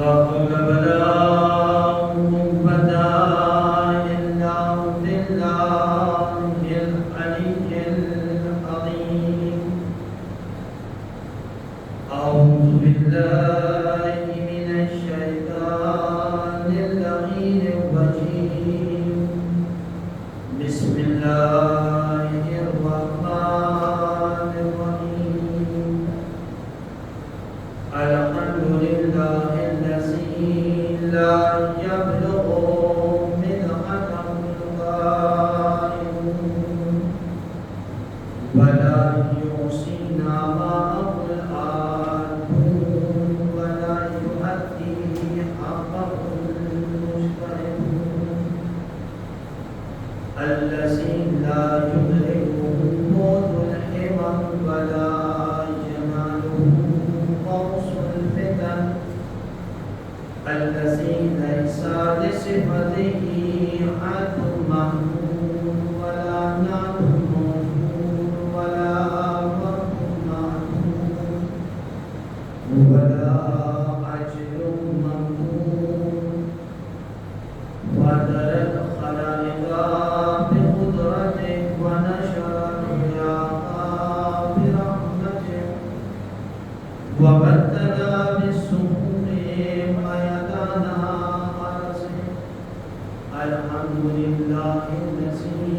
وقل بلا بدا إلا بالله العلي العظيم أعوذ بالله من الشيطان اللعين الرجيم بسم الله الرحمن الرحيم الحمد لله الذي لا يبلغ مدحة الغائبون ولا يحصينا معه العادون ولا يؤدي حقه المشتركون الذي لا يدركه موت الحمم ولا يناله قوس الفتن الذي ليس لصفته حد محمود ولا نعت موجود ولا وقت معدود ولا أجل ممدود وترك خلائق بقدرته ونشر رياحا برحمته وبدل بالسهول ويدانا أرسل الحمد لله الذي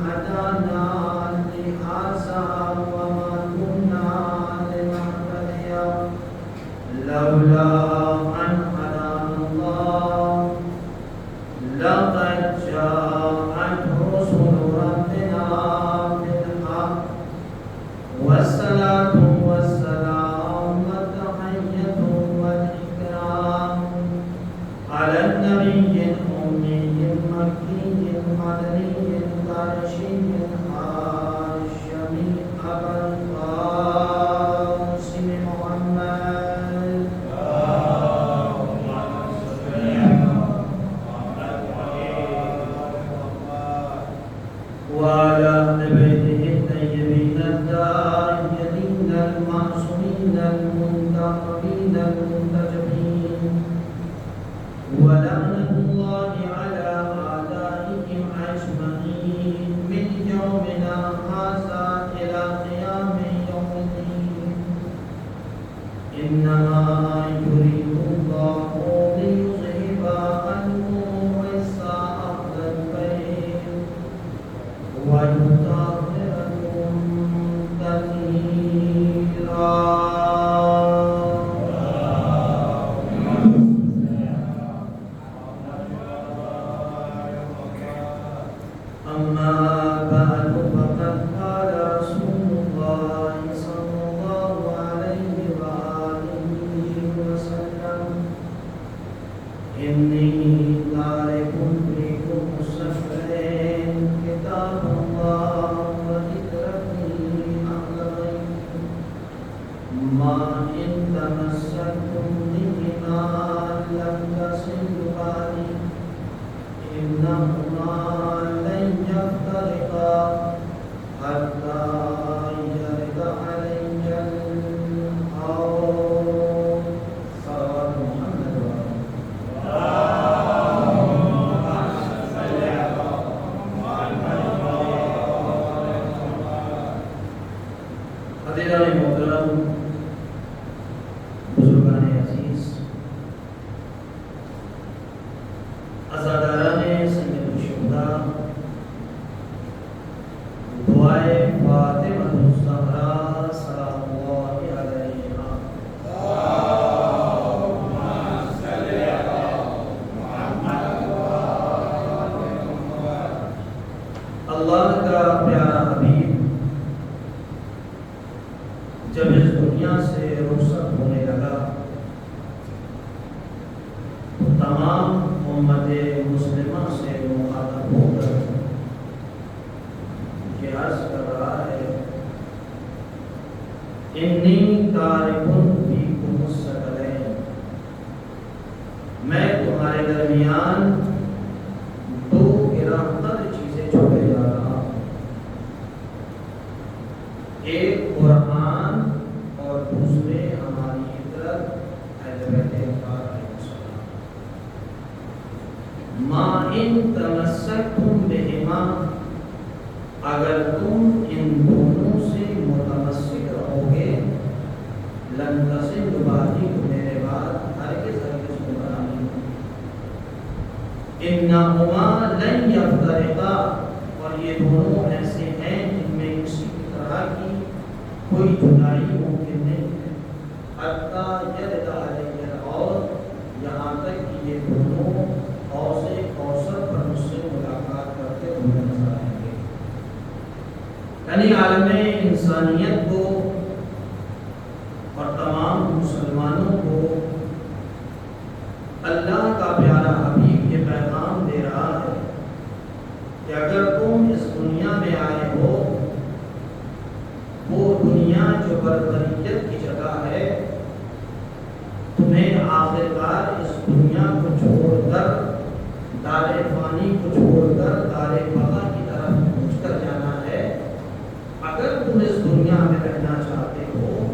هدانا لهذا وما كنا لنهتدي لولا أن هدانا الله لقد جاءت رسل ربنا بالحق والصلاة والسلام والتحية والإكرام على النبي الأمي المكي المدني القرشي الهاشمي أبا القاسم محمد وعلى أهل بيته الطيبين الطاهرين المعصومين المنتقمين المنتجبين ولعنة الله على أعدائهم أجمعين من يومنا هذا إلى قيام يوم الدين إنما يريد الله ليذهب عنكم الرجس أهل البيت ويطهركم تطهيرا أما بعد فقد قال رسول الله صلى الله عليه وآله وسلم إني تارك فيكم السفرين كتاب الله وذكرتي أهل بيتي ما إن تمسكتم بهما لم تصلوا بعدي إنهما لن يفترقا حتى يرد علي الحوض صلوات محمد حضرات محترم بزرگان عزیز عزاداران سید الشہداء دعائے فاطمہ الزہرا سلام اللہ علیہا اللہ کا پیارا حبیب جب اس دنیا سے رخصت ہونے لگا تو تمام امت مسلمہ سے مخاطب ہو کر یہ عرض کر رہا ہے انی تارکن فیکم الثقلین میں تمہارے درمیان دو گراں چیزیں چھوڑے جا رہا ہوں ایک قرآن اور دوسرے ہماری عطرت اہل بیت اطہار علیہ السلام وَإِن تَمَسَّكْتُمْ بِهِمَا، اگر تم ان دونوں سے متمسک رہو گے، لن تصلوا بعدی، میرے بعد ہرگز گمراہ نہیں ہوگے۔ اِنَّهُمَا لَن يَفْتَرِقَا، اور یہ دونوں ایسے ہیں جن میں کسی طرح کی کوئی جدائی ممکن نہیں ہے، حتیٰ یرد علیہ الحوض، یہاں تک کہ یہ دونوں حوض کوثر پر مجھ سے ملاقات کرتے ہوئے نظر آئیں گے۔ یعنی عالم انسانیت کو اور تمام مسلمانوں کو اللہ کا پیارا حبیب یہ پیغام دے رہا ہے کہ اگر تم اس دنیا میں آئے ہو، وہ دنیا جو بربریت کی جگہ ہے، تمہیں آخرکار اس دنیا کو چھوڑ کر، دار فانی کو چھوڑ کر دار بقا کی طرف پہنچ کر جانا ہے۔ اگر تم اس دنیا میں رہنا چاہتے ہو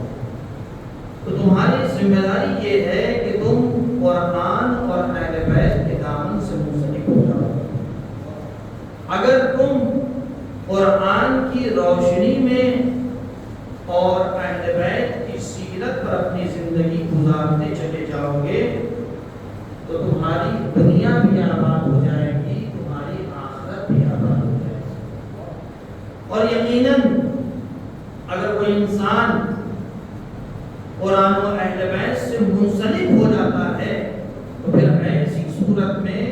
تو تمہاری ذمہ داری یہ ہے کہ تم قرآن اور اہل بیت کے دامن سے منسلک ہو جاؤ۔ اگر تم قرآن کی روشنی میں اور اہل بیت کی سیرت پر اپنی زندگی گزارتے چلے جاؤ گے تو تمہاری دنیا بھی آباد ہو جائے گی، تمہاری آخرت بھی آباد ہو جائے گی۔ اور یقیناً اگر کوئی انسان قرآن و اہل بیت سے منسلک ہو جاتا ہے تو پھر ایسی صورت میں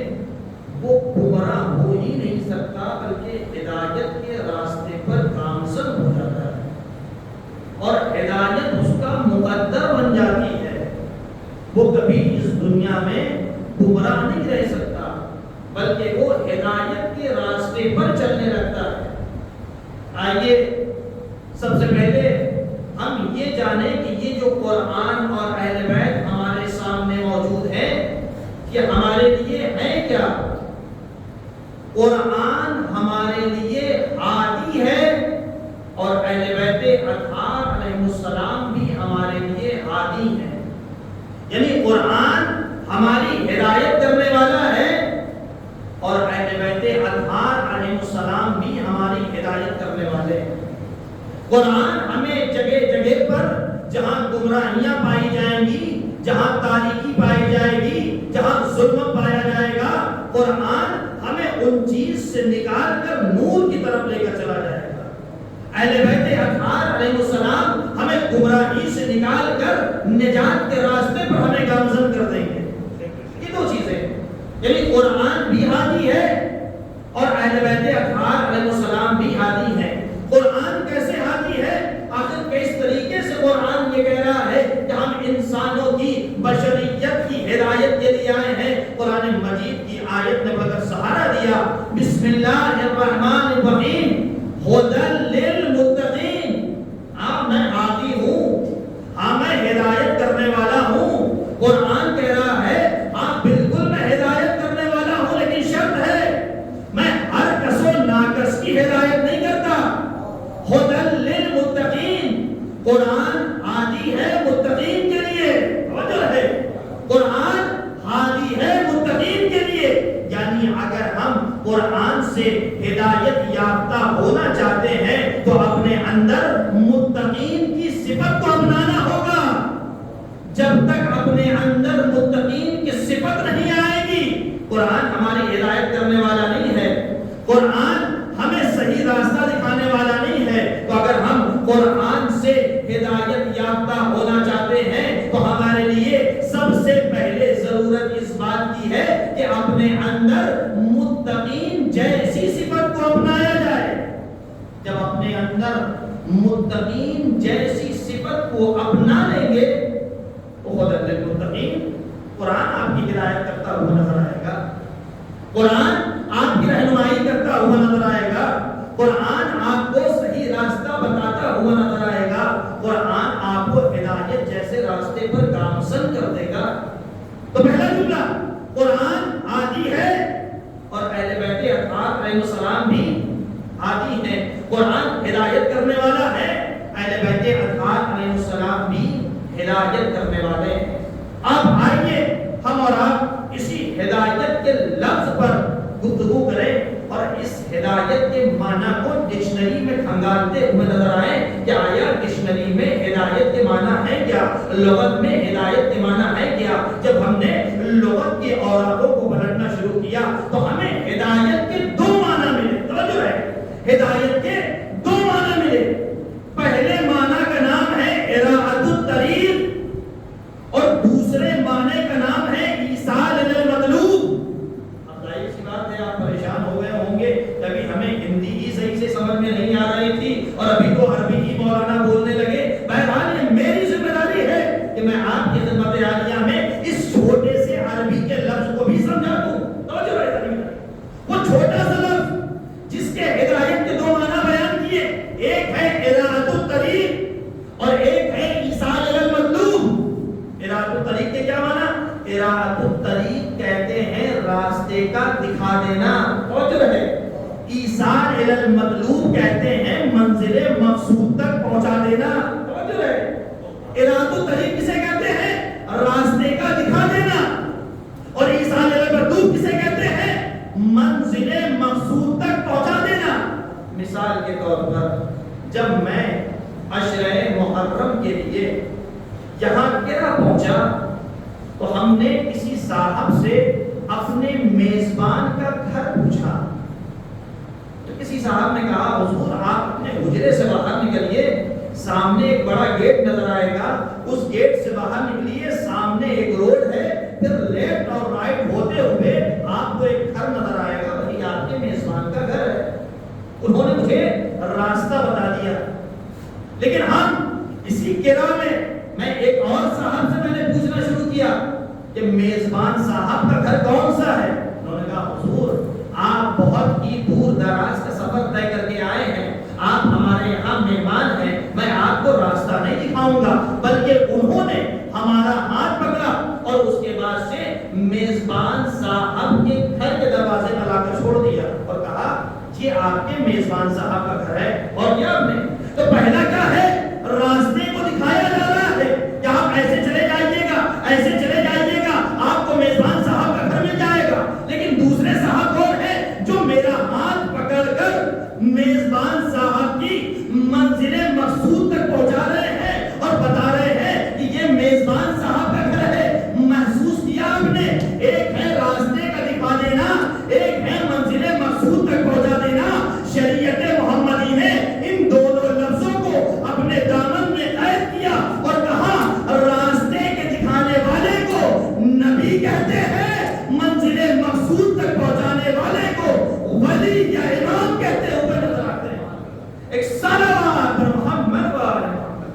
وہ گمراہ ہو ہی نہیں سکتا، بلکہ ہدایت کے راستے پر گامزن ہو جاتا ہے، اور ہدایت اس کا مقدر بن جاتی ہے۔ وہ کبھی اس دنیا میں گمراہ نہیں رہ سکتا، بلکہ وہ ہدایت کے راستے پر چلنے لگتا ہے۔ آئیے سب سے پہلے ہم یہ جانیں کہ یہ جو قرآن اور اہل بیت ہمارے سامنے موجود ہے، یہ ہمارے لیے ہے کیا؟ قرآن ہمارے لیے ہادی ہے، اور اہل بیت اطہار علیہ السلام بھی ہمارے لیے ہادی ہیں۔ یعنی قرآن ہماری ہدایت کرنے والا ہے، اور اہل بیت اطہار علیہ السلام بھی ہماری ہدایت کرنے والے ہیں۔ قرآن ہمیں جگہ جگہ پر جہاں گمراہیاں پائی جائیں گی، جہاں تاریکی پائی جائے گی، جہاں ظلم پایا جائے گا، قرآن ہمیں ان چیز سے نکال کر نور کی طرف لے کر چلا جائے گا۔ اہل بیت اطہار علیہ السلام ہمیں گمراہی سے نکال کر نجات کے راستے پر ہمیں گامزن کر دیں گے۔ یہ دو چیزیں، یعنی قرآن بھی ہادی ہے اور اہل بیت اطہار علیہ السلام بھی ہادی ہیں۔ قرآن کیسے ہادی ہے؟ آخر کس طریقے سے قرآن یہ کہہ رہا ہے کہ ہم انسانوں کی بشریت کی ہدایت کے لیے آئے ہیں؟ قرآن مجید کی آیت نے بغیر سہارا دیا، بسم اللہ الرحمن الرحیم، ہدی للمتقین۔ میں ہادی ہوں، ہاں میں ہدایت کرنے والا ہوں۔ قرآن کہہ رہا ہے ہاں بالکل میں ہدایت کرنے والا ہوں، لیکن شرط ہے میں ہر کس و ناکس کی ہدایت نہیں کرتا۔ ہدی للمتقین، قرآن ہادی ہے متقین کے لیے، وجہ ہے قرآن ہادی ہے متقین کے لیے۔ یعنی اگر ہم قرآن سے ہدایت یافتہ ہونا چاہتے ہیں تو اپنے اندر متقین کی صفت کو اپنانا ہوگا۔ جب تک اپنے اندر متقین کی صفت نہیں آئے گی، قرآن ہماری ہدایت کرنے والا نہیں ہے، قرآن ہمیں صحیح راستہ دکھانے والا نہیں ہے۔ تو اگر ہم قرآن سے ہدایت یافتہ ہونا چاہتے ہیں تو ہمارے لیے سب سے پہلے ضرورت اس بات کی ہے کہ اپنے اندر متقین جیسی صفت کو اپنایا جائے۔ جب اپنے اندر متقین جیسی صفت کو اپنا لیں گے تو خدا للمتقین، قرآن آپ کی ہدایت کرتا ہوا نظر آئے گا، قرآن آپ کی رہنمائی کرتا ہوا نظر آئے گا، قرآن آپ کو صحیح راستہ بتاتا ہوا نظر آئے گا، قرآن آپ کو ہدایت جیسے راستے پر گامزن کر دے گا۔ تو پہلا جملہ، قرآن ہادی ہے اور اہل بیت اطہار علیہ السلام بھی ہادی ہیں۔ قرآن ہدایت کرنے والا ہے، اہل بیت اطہار علیہ السلام بھی ہدایت کرنے والے ہیں۔ اب آئیے ہم اور آپ اسی ہدایت کے لفظ پر اس ہدایت کے معنی کو ڈکشنری میں کھنگالتے ہوئے نظر آئے کہ آیا ڈکشنری میں ہدایت کے معنی ہے کیا، لغت میں ہدایت کے معنی ہے کیا۔ جب ہم نے لغت کے اوراقوں کو پلٹنا شروع کیا تو ہمیں ہدایت کے دو معنی ملے۔ توجہ ہے، ہدایت کے دو معنی ملے۔ پہلے معنی کا نام ہے اراءۃ الطریق اور دوسرے معنی کا نام ہے ایصال المطلوب۔ اب ظاہر سی بات ہے آپ پریشان ہو گئے ہوں گے، کبھی ہمیں ہندی ہی صحیح سے سمجھ میں نہیں آ رہی تھی اور ابھی تو عربی ہی مولانا بولنے لگے۔ بہرحال یہ میری ذمہ داری ہے کہ میں آپ کی خدمت عالیہ میں اس چھوٹے سے عربی کے لفظ کو بھی سمجھا دوں۔ توجہ ہے، وہ چھوٹا سا لفظ جس کے ہدایت کے دو معنی بیان کیے، ایک ہے اراءۃ الطریق اور ایک ہے ایصال المطلوب۔ اراءۃ الطریق کے کیا معنی؟ اراءۃ الطریق کہتے ہیں راستے کا دکھا دینا، توجہ ہے۔ ایصال المطلوب کہتے ہیں منزل مقصود تک پہنچا دینا، توجہ ہے۔ اراءۃ الطریق کسے کہتے ہیں؟ راستے کا دکھا دینا، اور ایصال المطلوب کسے کہتے ہیں؟ منزل مقصود تک پہنچا دینا۔ مثال کے طور پر جب میں عشرہ محرم کے لیے یہاں گرا پہنچا تو ہم نے کسی صاحب سے اپنے میزبان کا گھر پوچھا تو کسی صاحب نے کہا حضور آپ اپنے حجرے سے باہر نکلیے، سامنے ایک بڑا گیٹ نظر آئے گا، اس گیٹ سے باہر نکلیے، سامنے ایک روڈ ہے، پھر لیفٹ اور رائٹ ہوتے ہوئے آپ کو ایک گھر نظر آئے گا، وہی آپ کے میزبان کا گھر ہے۔ انہوں نے مجھے راستہ بتا دیا، لیکن ہم اسی قرآن میں ایک اور صاحب سے میں نے پوچھنا شروع کیا کہ میزبان صاحب کا گھر کون سا ہے؟ انہوں نے کہا حضور آپ بہت ہی دور دراز کا سفر طے کر کے آئے ہیں، آپ ہمارے یہاں مہمان ہیں، میں آپ کو راستہ نہیں دکھاؤں گا، بلکہ انہوں نے ہمارا ہاتھ پکڑا اور اس کے بعد سے میزبان صاحب کے گھر کے دروازے پر لا کر چھوڑ دیا اور کہا یہ آپ کے میزبان صاحب کا گھر ہے۔ اور کیا آپ نے تو پہلا کیا ہے؟ راستے کو دکھایا جا رہا ہے کہ آپ ایسے چلے جائیے گا، ایسے چلے جائیے گا، آپ کو میزبان صاحب کا گھر مل جائے گا۔ لیکن دوسرے صاحب کون ہے جو میرا ہاتھ پکڑ کر میزبان صاحب کی منزل مقصود تک پہنچا رہے ہیں اور بتا رہے ہیں کہ یہ میزبان صاحب کا گھر ہے۔ محسوس کیا آپ نے؟ ایک ہے راستے کا دکھا دینا، ایک ہے منزل مقصود تک پہنچا دینا۔ شریعت محمدی نے ان دونوں لفظوں کو اپنے دامن میں قید کیا اور کہا راستے کے دکھانے والے کو نبی کہتے ہیں، منزل مقصود تک پہنچانے والے کو ولی یا امام کہتے ہوئے نظر آتے ہیں۔ ایک صلوات پر محمد و آل محمد۔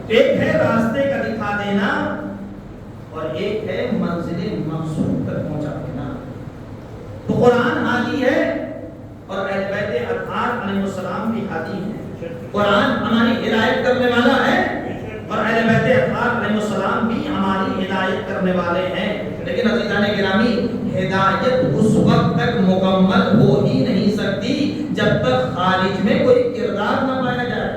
ایک ہے راستے کا دکھا دینا اور ایک ہے منزل مقصود تک پہنچا دینا۔ تو قرآن ہادی ہے اور اہل بیت اطہار علیہ السلام بھی ہادی ہیں۔ قرآن ہماری ہدایت کرنے والا ہے اور اہل بیت اطہار علیہ السلام بھی ہماری ہدایت کرنے والے ہیں۔ لیکن عزیزان گرامی، ہدایت اس وقت تک مکمل ہو ہی نہیں سکتی جب تک خارج میں کوئی کردار نہ پایا جائے۔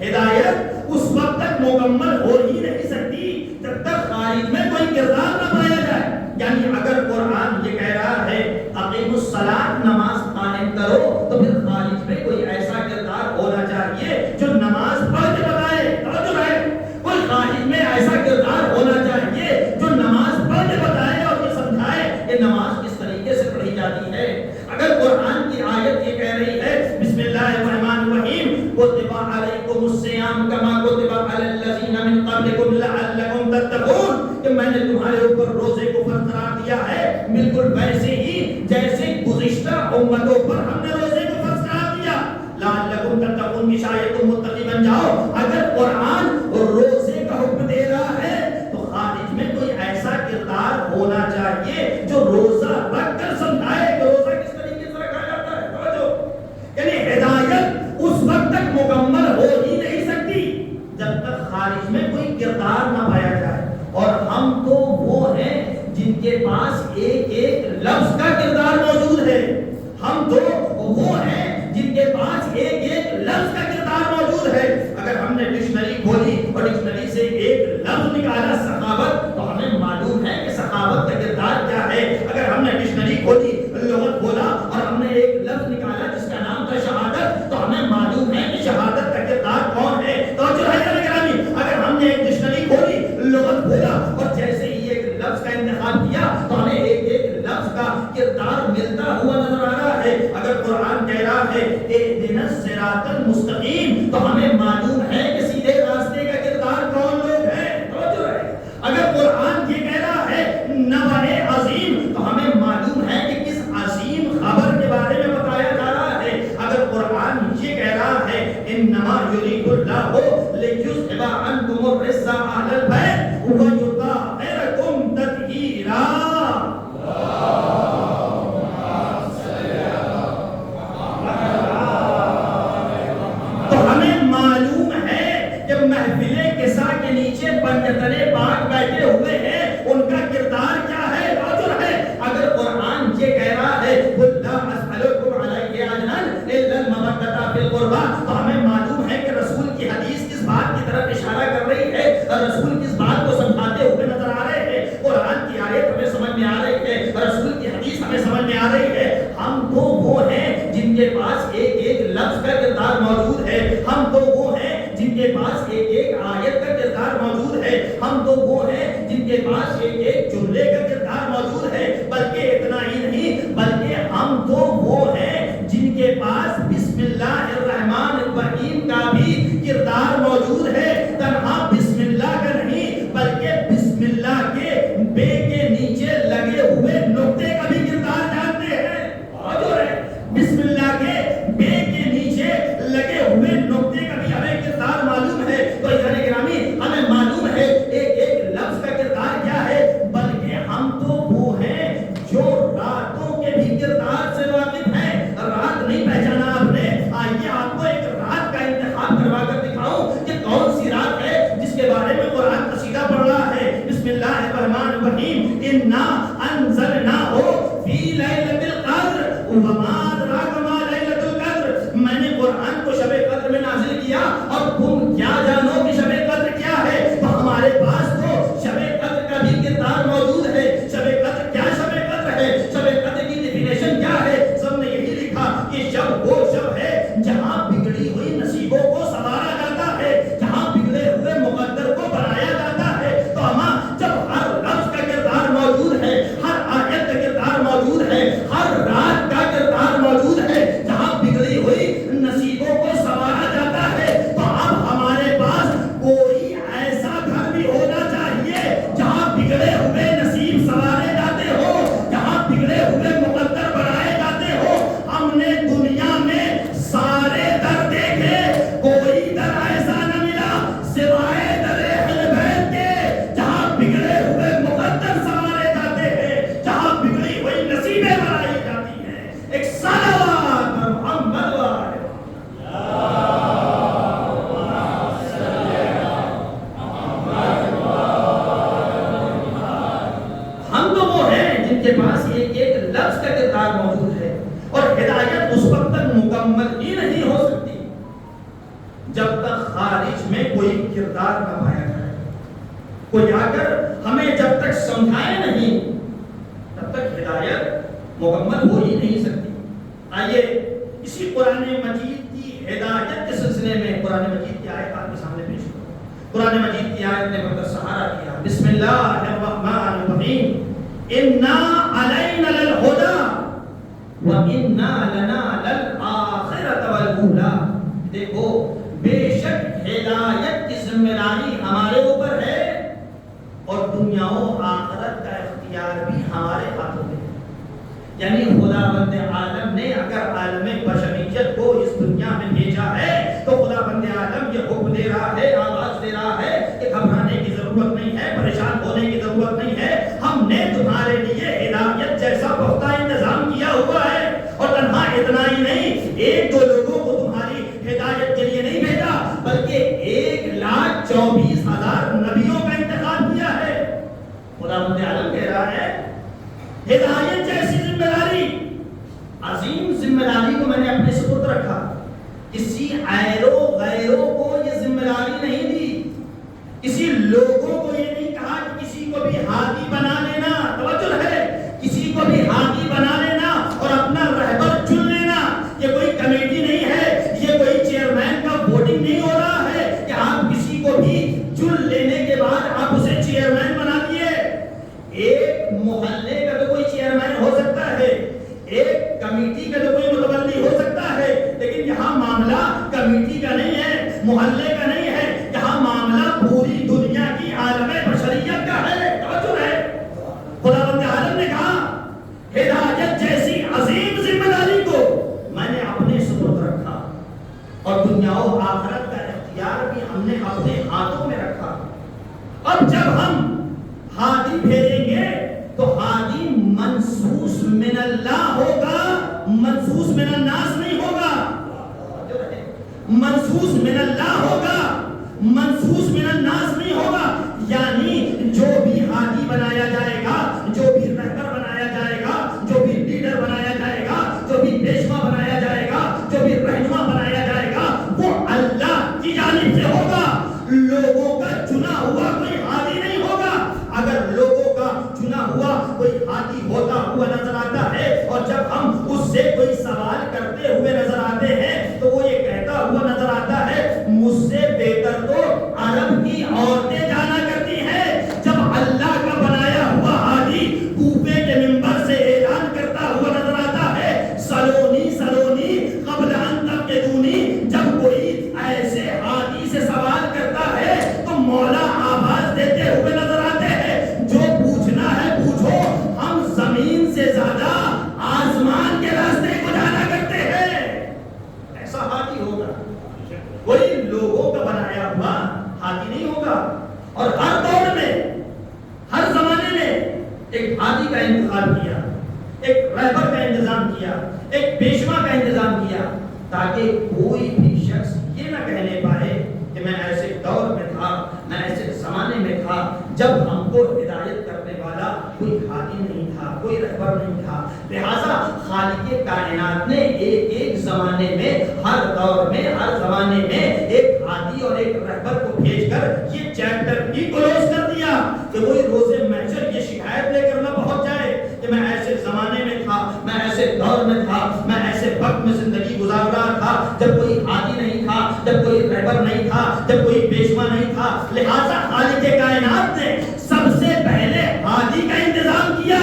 ہدایت اس وقت تک مکمل ہو ہی نہیں سکتی جب تک خارج میں کوئی کردار نہ پایا جائے۔ یعنی اگر قرآن یہ کہہ رہا ہے اقیم الصلاۃ، نماز قائم کرو، تو پھر خارج میں کوئی ایسا کردار ہونا چاہیے جو نماز پڑھ کے بتائے۔ توجہ ہے، کوئی خارج میں ایسا کردار ہونا چاہیے جو نماز پڑھ کے بتائے اور یہ سمجھائے کہ نماز کس طریقے سے پڑھی جاتی ہے۔ اگر قرآن کی آیت یہ کہہ رہی ہے بسم اللہ الرحمن الرحیم کتب علیکم الصیام کما کتب علی الذین من قبلکم لعلکم تتقون، کہ میں نے تمہارے اوپر روزے کو فرض قرار دیا ہے بالکل ویسے ہی جیسے گزشتہ امتوں پر ہم نے روزے کو فرض قرار دیا، لعلکم تتقون، کہ شاید تم متقی بن جاؤ۔ اگر قرآن روزے کا حکم دے رہا ہے تو خارج میں کوئی ایسا کردار ہونا چاہیے جو روزہ رکھ کر سمجھائے کہ روزہ کس طریقے سے رکھا جاتا ہے۔ توجہ، یعنی ہدایت اس وقت تک مکمل ہو ہی نہیں سکتی جب تک خارج میں کوئی کردار نہ پایا جائے۔ اور ہم تو وہ ہیں جن کے پاس ایک ایک لفظ کا کردار موجود ہے، ہم تو وہ ہیں جن کے پاس ایک ایک لفظ کا کردار موجود ہے۔ اگر ہم نے ڈکشنری کھولی اور ڈکشنری سے ایک لفظ نکالا سخاوت، تو ہمیں معلوم ہے کہ سخاوت کا کردار کیا ہے. اگر ہم نے ڈکشنری کھولی، لغت کھولا اور ہم نے ایک لفظ نکالا جس کا نام تھا شہادت، تو ہمیں معلوم ہے کہ شہادت کا کردار کون ہے. تو جو ہے گرامی، اگر ہم نے ایک ڈکشنری کھولی، لغت کھولا اور جیسے ہی ایک لفظ کا انتخاب کیا تو ہمیں ایک ایک لفظ کا کردار ملتا ہوا نظر آ رہا ہے. اگر قرآن کہہ رہا ہے اہدنا الصراط المستقیم، تو ہمیں معلوم ہے کہ سیدھے راستے کا کردار کون لوگ ہیں. اگر قرآن یہ کہہ رہا ہے نبأ عظیم، تو ہمیں معلوم ہے کہ کس عظیم خبر کے بارے میں بتایا جا رہا ہے. اگر قرآن یہ کہہ رہا ہے انما یرید اللہ لیذھب عنکم الرجس اہل البیت ویطہرکم تطہیرا. محفل کسا کے نیچے پنجتن پاک بیٹھے ہوئے ہیں، ان کا کردار کیا ہے؟ راجر ہے. اگر قرآن یہ کہہ رہا ہے لا اسألکم علیہ اجرا الا المودۃ فی القربى، تو ہمیں معلوم ہے کہ رسول کی حدیث کس بات کی طرف اشارہ کر رہی ہے اور رسول کس بات کو سمجھاتے ہوئے نظر آ رہے ہیں. قرآن کی آیت ہمیں سمجھ میں آ رہی ہے، رسول کی حدیث ہمیں سمجھ میں آ رہی ہے. ہم تو وہ ہیں جن کے پاس ایک ایک لفظ کا کردار موجود ہے. ہم تو وہ ہیں جن کے پاس ایک ایک آیت کا کردار موجود ہے. ہم تو وہ ہیں جن کے پاس ایک ایک جملے کا کردار موجود ہے. بلکہ اتنا ہی نہیں، بلکہ ہم تو وہ ہیں جن کے پاس بسم اللہ الرحمن الرحیم کا بھی کردار موجود ہے. تنہا بسم اللہ کا نہیں، بلکہ بسم اللہ کے بے کے نیچے لگے ہوئے نقطے کا بھی کردار جانتے ہیں. بسم اللہ کے بے کے نیچے لگے ہوئے نقطے کا بھی ہمیں کردار معلوم ہے. تو یعنی گرامی ہمیں معلوم ہے ایک ایک لفظ کا کردار کیا ہے. بلکہ ہم تو وہ ہیں جو راتوں کے بھی کردار سے واقف ہیں. رات نہیں پہچانا آپ نے؟ آئیے آپ کو ایک رات کا انتخاب کروا کر دکھاؤں کہ کون سی رات ہے جس کے بارے میں قرآن قصیدہ پڑھ رہا ہے. بسم اللہ الرحمن الرحیم انا انزلناہ فی لیلۃ القدر وما ادراک ما لیلۃ القدر. میں نے قرآن کو شب قدر میں نازل کیا، اور تم کیا جانو کہ شب قدر کیا ہے؟ تو ہمارے پاس تو شب قدر کا بھی کردار موجود ہے. شب قدر کیا شب قدر ہے؟ شب قدر کی ڈیفینیشن کیا ہے؟ سب نے یہی لکھا کہ شب وہ شب ہے جہاں بگڑی ہوئی نصیبوں کو سنوارا جاتا ہے، جہاں بگڑے ہوئے مقدر کو بنایا جاتا ہے. تو ہم جب ہر لفظ کا کردار موجود ہے، ہر آیت کا کردار موجود ہے، ہر رات کا کردار موجود ہے جہاں بگڑی ہوئی نصیبوں کو سنوارا جاتا ہے، تو اب ہمارے پاس کوئی ایسا گھر بھی ہونا چاہیے جہاں بگڑے ہوئے نصیب سنوارے جاتے ہو، جہاں بگڑے ہوئے مقدر بنائے جاتے ہو. ہم نے دنیا میں سارے در دیکھے، کوئی در ایسا نہ ملا سوائے در اہل بیت کے جہاں بگڑے ہوئے مقدر سنوارے جاتے ہیں، جہاں بگڑی ہوئی نصیبیں بنائی جاتی ہیں. ایک صلوات محمد ہم تو وہ ہیں جن کے پاس ایک ایک لفظ کا کردار موجود ہے. اور ہدایت اس وقت تک مکمل ہی نہیں ہو سکتی جب تک خارج میں کوئی کردار نہ پایا جائے. کوئی آ کر ہمیں جب تک سمجھائے نہیں تب تک ہدایت مکمل ہو ہی نہیں سکتی. آئیے اسی قرآن مجید کی ہدایت کے سلسلے میں قرآن مجید کی آیت آپ کے سامنے پیش کروں. قرآن مجید کی آیت نے بڑا سہارا دیا. بسم اللہ الرحمن الرحیم انا علینا للہدی وَإِنَّا لَنَا لَلْآخِرَةَ وَالْأُولَى. دیکھو بے شک ہدایت کی ذمہ داری ہمارے اوپر ہے اور دنیا و آخرت کا اختیار بھی ہمارے ہاتھوں میں ہے. یعنی خداوند عالم نے اگر عالم بشریت کو اس دنیا میں بھیجا ہے تو خداوند عالم یہ حکم دے رہا ہے، آواز دے رہا ہے کہ گھبرانے کی ضرورت نہیں ہے، پریشان ہونے کی ضرورت نہیں ہے. ہم نے تمہارے لیے ہدایت جیسا پختہ انتظام کیا ہوا ہے. اور تنہا اتنا ہی نہیں، ایک دو لوگوں کو تمہاری ہدایت کے لیے نہیں بھیجا بلکہ 1,24,000 نبیوں کا انتخاب کیا ہے. خداوند عالم کہہ رہا ہے ہدایت جیسی ذمہ داری، عظیم ذمہ داری کو میں نے اپنے سپرد رکھا. کسی غیروں کو یہ ذمہ داری نہیں دی. کسی لوگوں کو یہ نہیں کہا کہ کسی کو بھی ہادی بنا لینا، توجہ ہے، کسی کو بھی ہادی بنا لینا اور اپنا رہبر چن لینا. یہ کوئی کمیٹی نہیں ہے، یہ کوئی چیئرمین کا ووٹنگ نہیں ہو رہا ہے کہ آپ کسی کو بھی چن لینے کے بعد آپ اسے چیئرمین بنا دیے. ایک محلے کا تو کوئی چیئرمین ہو سکتا ہے، ایک کمیٹی کا تو کوئی متولی ہو سکتا ہے، لیکن یہاں معاملہ کمیٹی کا نہیں ہے، محلے کا نہیں ہے، یہاں معاملہ پوری دنیا کی عالم بشریت کا ہے. توجہ ہے، خداوند عالم نے کہا ہدایت جیسی عظیم ذمہ داری کو میں نے اپنے سپرد رکھا اور دنیا و آخرت کا اختیار بھی ہم نے اپنے ہاتھوں میں رکھا. اب جب ہم ہادی بھیجیں گے تو ہادی منصوص من اللہ ہوگا، منصوص من الناس نہیں ہوگا. منصوص من اللہ ہوگا، منصوص من الناس نہیں ہوگا. یعنی جو بھی ہادی بنایا جائے گا، جو بھی رہبر بنایا جائے گا، جو بھی لیڈر بنایا جائے گا، جو بھی پیشوا بنایا جائے گا، جو بھی رہنما بنایا جائے گا، وہ اللہ کی جانب سے ہوگا. لوگوں کا چنا ہوا کوئی ہادی نہیں ہوگا. اگر لوگوں کا چنا ہوا کوئی ہادی ہوتا ہوا نظر آتا ہے اور جب ہم اس سے کوئی سوال کرتے ہوئے نظر آتے ہیں تو وہ یہ کہتا ہوا نظر آتا ہے مجھ سے بہتر تو عرب کی عورتیں جانا کرتی ہیں. جب اللہ کا بنایا ہوا ہادی کوفے کے منبر سے اعلان کرتا ہوا نظر آتا ہے سلونی سلونی قبل ان تبتدونی، جب کوئی ایسے ہادی سے سوال کرتا ہے تو مولا آواز دیتے ہوئے نظر آتے ہیں جو پوچھنا ہے پوچھو، ہم زمین سے زیادہ آسمان کے راستے کو جانا کرتے ہیں. ایسا ہادی ہوگا، کوئی لوگوں کا بنایا ہوا ہادی نہیں ہوگا. اور ہر دور میں، ہر زمانے میں ایک ہادی کا انتخاب کیا، ایک رہبر کا انتظام کیا، ایک پیشوا کا انتظام کیا، تاکہ کوئی بھی شخص یہ نہ کہنے پائے کہ میں ایسے دور میں تھا، میں ایسے زمانے میں تھا جب ہم کو ہدایت کرنے والا کوئی ہادی نہیں تھا، کوئی رہبر نہیں تھا. لہذا خالق کائنات نے ایک ایک زمانے میں، ہر دور میں، ہر زمانے میں ایک ہادی اور ایک رہبر کو بھیج کر یہ چیپٹر بھی کلوز کر دیا کہ کوئی روز محشر یہ شکایت لے کر نہ پہنچ جائے کہ میں ایسے زمانے میں تھا، میں ایسے دور میں تھا، میں ایسے وقت میں زندگی گزار رہا تھا جب کوئی ہادی نہیں تھا، جب کوئی رہبر نہیں تھا، جب کوئی پیشوا نہیں تھا. لہذا خالق کائنات نے سب سے پہلے ہادی کا انتظام کیا،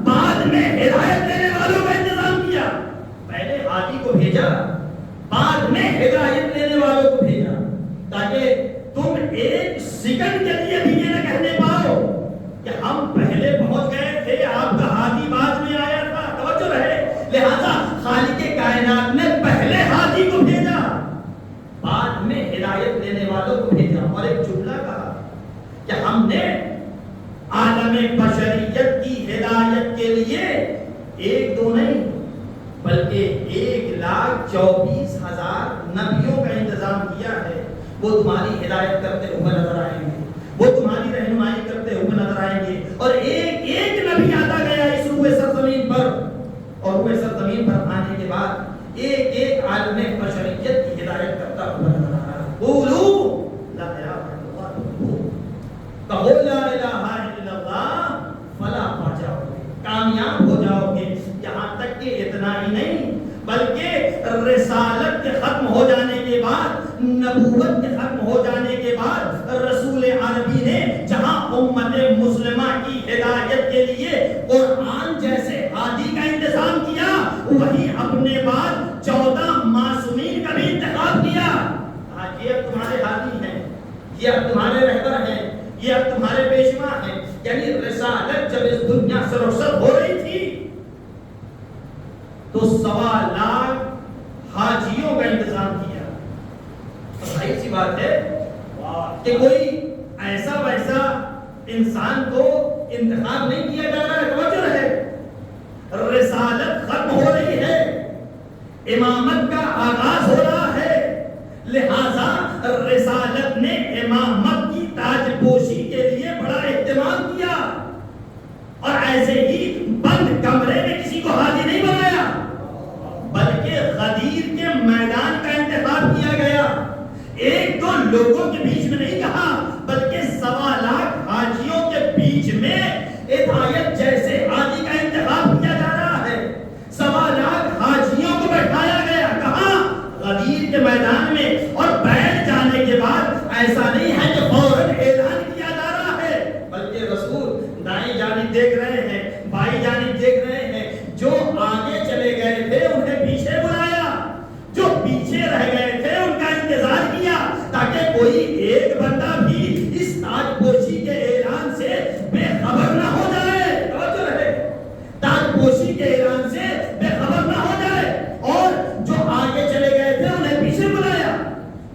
بعد میں ہدایت دینے والوں کا انتظام کیا. پہلے ہادی کو بھیجا، بعد میں ہدایت دینے والوں کو بھیجا، تاکہ تم ایک سیکنڈ کے لیے بھی یہ نہ کہنے پاؤ کہ ہم پہلے پہنچ گئے تھے، آپ کا ہادی بعد میں آیا تھا. توجہ رہے، لہذا خالق کائنات نے پہلے ہادی کو بھیجا، بعد میں ہدایت دینے والوں کو بھیجا. اور ایک جملہ کہا کہ ہم نے عالم بشریت کی ہدایت کے لیے ایک دو نہیں بلکہ 1,24,000 نبیوں کا انتظام کیا ہے. وہ تمہاری ہدایت کرتے ہوئے نظر آئیں گے، وہ تمہاری رہنمائی کرتے ہوئے نظر آئیں گے. اور ایک ایک نبی آتا گیا اس روئے سرزمین پر، اور روئے سرزمین پر آنے کے بعد ایک ایک عالم بشریت کی ہدایت کرتا ہوا نظر آ رہا ہے. قولوا لا الہ الا اللہ، کہو لا الہ الا اللہ فلاح پا جاؤ گے، کامیاب ہو جاؤ گے. یہاں تک کہ اتنا ہی نہیں بلکہ رسالت کے ختم ہو جانے کے بعد، نبوت کے ختم ہو جانے کے بعد رسول عربی نے جہاں امت مسلمہ کی ہدایت کے لیے قرآن جیسے ہادی کا انتظام کیا، وہی اپنے بعد 14 معصومین کا بھی انتخاب کیا. یہ اب تمہارے ہادی ہیں، یہ اب تمہارے رہبر ہیں، یہ اب تمہارے پیشوا ہیں. یعنی رسالت جب اس دنیا سے رخصت ہو رہی تھی تو 1.25 لاکھ حاجیوں کا انتظام کیا. صحیح سی بات ہے کہ کوئی ایسا ویسا انسان کو انتخاب نہیں کیا جا رہا ہے. توجہ رہے، رسالت ختم ہو رہی ہے، امامت کا آغاز ہو رہا ہے. لہذا رسالت نے امامت کی تاج پوشی کے لیے بڑا اہتمام کیا، اور ایسے ہی بند کمرے میں کسی کو ہادی نہیں بنایا بلکہ غدیر کے میدان کا انتخاب کیا گیا. ایک دو لوگوں کے بیچ میں نہیں کہا بلکہ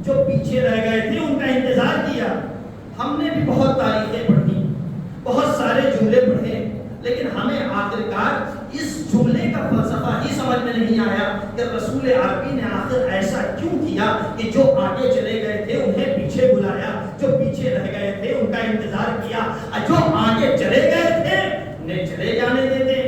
جو پیچھے رہ گئے تھے ان کا انتظار کیا. ہم نے بھی بہت تاریخیں پڑھی, بہت سارے جملے پڑھے, لیکن ہمیں آخرکار اس جملے کا فلسفہ ہی سمجھ میں نہیں آیا کہ رسول عربی نے آخر ایسا کیوں کیا کہ جو آگے چلے گئے تھے انہیں پیچھے بلایا, جو پیچھے رہ گئے تھے ان کا انتظار کیا, جو آگے چلے گئے تھے انہیں چلے جانے دیتے,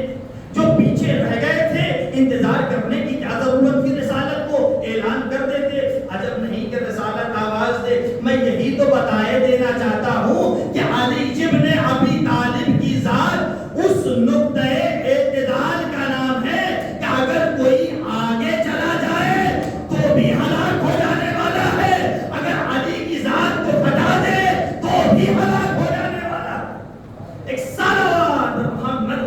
جو پیچھے رہ گئے تھے انتظار کرنے کی کیا ضرورت تھی, رسالت کو اعلان کر دیتے. عجب نہیں کہ رسالت آواز دے. میں یہی تو بتائے دینا چاہتا ہوں کہ علی ابن ابی طالب کی ذات اس نقطۂ اعتدال کا نام ہے کہ اگر کوئی آگے چلا جائے تو بھی ہلاک ہو جانے والا ہے, اگر علی کی ذات کو ہٹا دے تو بھی ہلاک ہو جانے والا. ایک صلوات محمد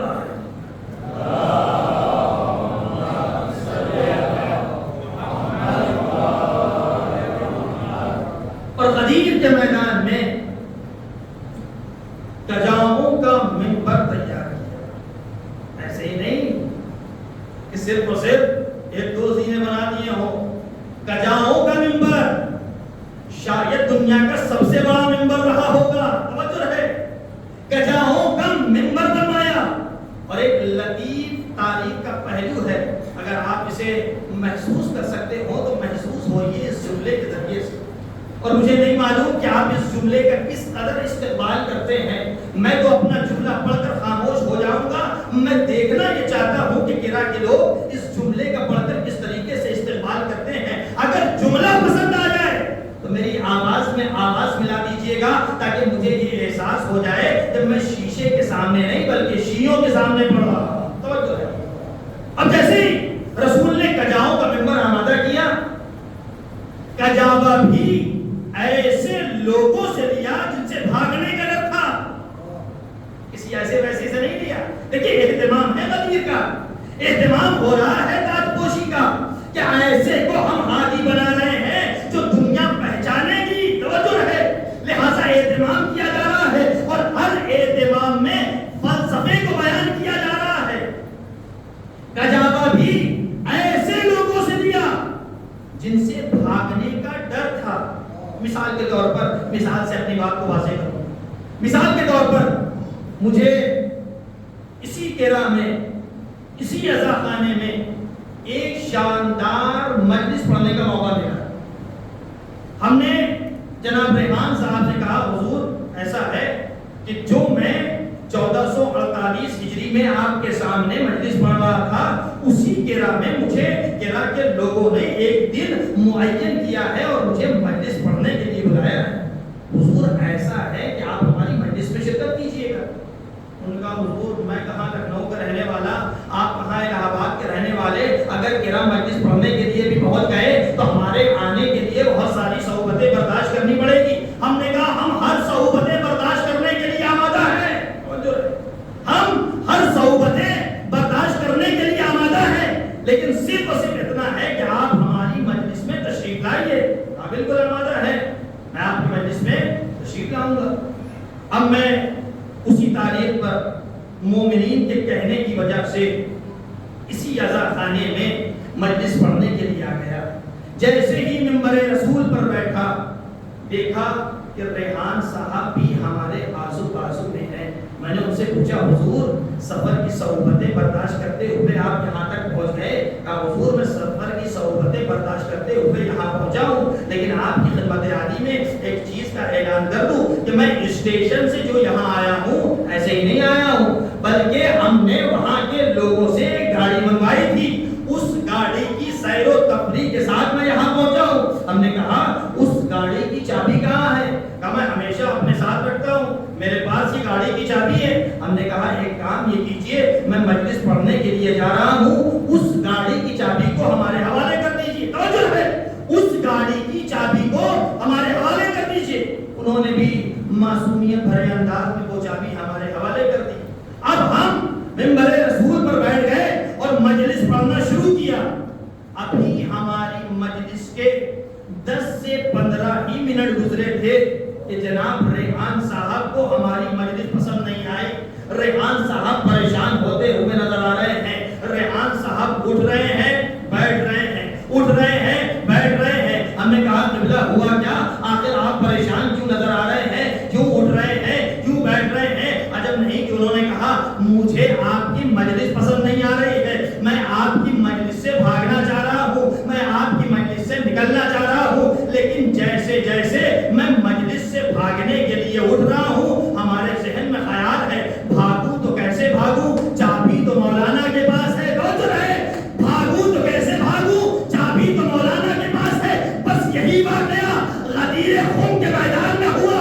اور غدیر کے میدان میں کجاؤں کا منبر تیار کیا. ایسے ہی نہیں کہ صرف اور صرف ایک دو زینے بنا دیے ہوں. کجاؤں کا منبر شاید دنیا کا سب سے بڑا منبر رہا ہوگا. توجہ رہے, کجاؤں کا منبر بنوایا. اور ایک لطیف تاریخ کا پہلو ہے, اگر آپ اسے محسوس کر سکتے ہو تو محسوس ہوئیے اس جملے کے ذریعے سے. اور مجھے نہیں معلوم کہ آپ اس جملے کا کس قدر استقبال کرتے ہیں. میں تو اپنا جملہ پڑھ کر خاموش ہو جاؤں گا. میں دیکھنا یہ چاہتا ہوں کہ قرآ کے لوگ اس جملے کا پڑھ کر کس طریقے سے استقبال کرتے ہیں. اگر جملہ پسند آ جائے تو میری آواز میں آواز ملا دیجئے گا تاکہ مجھے یہ احساس ہو جائے کہ میں شیشے کے سامنے نہیں بلکہ شیعوں کے سامنے پڑھ رہا ہوں. توجہ ہے. اب جیسے ہی رسول نے کجاؤں کا منبر آمادہ کیا, کجاوا بھی ایسے لوگوں سے لیا جن سے بھاگنے کا ڈر تھا. کسی ایسے ویسے سے نہیں لیا. دیکھیے اہتمام ہے غدیر کا, اہتمام ہو رہا ہے تاج پوشی کا کہ ایسے کو ہم ہادی بنا رہے ہیں جو دنیا پہچانے گی. توجہ رہے, لہذا اہتمام کیا جا رہا ہے اور ہر اہتمام میں فلسفے کو بیان کیا جا رہا ہے. کجاوا بھی ایسے لوگوں سے لیا جن سے بھاگنے کا ڈر تھا. مثال کے طور پر, مثال سے اپنی بات کو واضح کروں. مثال کے طور پر مجھے اسی قرآ میں, اسی عزا خانے میں ایک شاندار مجلس پڑھنے کا موقع ملا. ہم نے جناب ریحان صاحب سے کہا حضور ایسا ہے کہ جو میں 1448 ہجری میں آپ کے سامنے مجلس پڑھ رہا تھا اسی قرآ میں مجھے قرآ کے لوگوں نے ایک دن معین کیا ہے اور مجھے مجلس پڑھنے کے لیے بلایا ہے. حضور ایسا ہے کہ آپ ہماری مجلس میں شرکت کیجیے گا. ان کا حضور میں کہاں لکھنؤ کا رہنے والا, آپ کہاں الہ آباد کے رہنے والے, اگر قرآ مجلس پڑھنے کے لیے بھی پہنچ گئے تو ہمارے آنے کے لیے بہت ساری صعوبتیں برداشت کرنی پڑے گی. ہم نے کہا ہم ہر صعوبتیں برداشت کرنے کے لیے آمادہ ہیں. ہم ہر صعوبتیں برداشت کرنے کے لیے آمادہ ہیں, لیکن صرف اور صرف اتنا ہے کہ آپ ہماری مجلس میں تشریف لائیے. بالکل آمادہ ہے, میں آپ کی مجلس میں تشریف لاؤں گا. اب میں اسی تاریخ پر مومنین کے کہنے کی وجہ سے اسی عزا خانے میں مجلس پڑھنے کے لیے آ گیا. جیسے ہی منبر رسول پر بیٹھا دیکھا کہ ریحان صاحب بھی ہمارے آزو بازو میں ہیں. میں نے ان سے پوچھا حضور سفر کی صعوبتیں برداشت کرتے ہوئے آپ یہاں تک پہنچ گئے. کہا حضور میں سفر کی صعوبتیں برداشت کرتے ہوئے یہاں پہنچا ہوں, لیکن آپ کی خدمت عالی میں ایک چیز کا اعلان کر دوں کہ میں اسٹیشن سے جو یہاں آیا ہوں ایسے ہی نہیں آیا ہوں, بلکہ ہم نے وہاں کے لوگوں سے ایک گاڑی منگوائی تھی. اس گاڑی کی سیر و تفریح کے ساتھ میں یہاں پہنچا ہوں. ہم نے کہا اس گاڑی کی چابی کہاں ہے؟ کہا میں ہمیشہ اپنے ساتھ رکھتا ہوں, میرے پاس یہ گاڑی کی چابی ہے. ہم نے کہا ایک کام یہ کیجئے, میں مجلس پڑھنے کے لیے جا رہا ہوں, اس گاڑی کی چابی کو ہمارے حوالے کر دیجئے. توجہ ہے, اس گاڑی کی چابی کو ہمارے حوالے کر دیجئے. انہوں نے بھی معصومیت بھرے انداز میں وہ چابی ہمارے حوالے کر دی. اب ہم منبر رسول پر بیٹھ گئے اور مجلس پڑھنا شروع کیا. ابھی ہماری مجلس کے 10 سے 15 ہی منٹ گزرے تھے کہ جناب ریحان صاحب کو ہماری مجلس پسند نہیں آئی. ریحان صاحب پریشان ہوتے ہوئے نظر آ رہے ہیں. ریحان صاحب اٹھ رہے ہیں بیٹھ رہے ہیں, اٹھ رہے ہیں بیٹھ رہے ہیں. ہم نے کہا قبلہ ہوا کیا؟ آخر آپ پریشان کیوں نظر آ رہے ہیں؟ کیوں اٹھ رہے ہیں؟ کیوں بیٹھ رہے ہیں؟ عجب نہیں کہ انہوں نے کہا مجھے آپ کی مجلس پسند نہیں آ رہی ہے، میں آپ کی مجلس سے بھاگنا چاہ رہا ہوں، میں آپ کی مجلس سے نکلنا چاہ رہا ہوں، لیکن جیسے جیسے میں مجلس سے بھاگنے کے لیے اٹھ رہا ہوں ہمارے ذہن میں خیال ہے بھاگوں تو کیسے بھاگوں، چابی تو مولانا کے پاس ہے، سوچ رہے بھاگوں تو کیسے بھاگوں، چابی تو مولانا کے پاس ہے۔ بس یہی واقعہ غدیر خم کے میدان میں ہوا،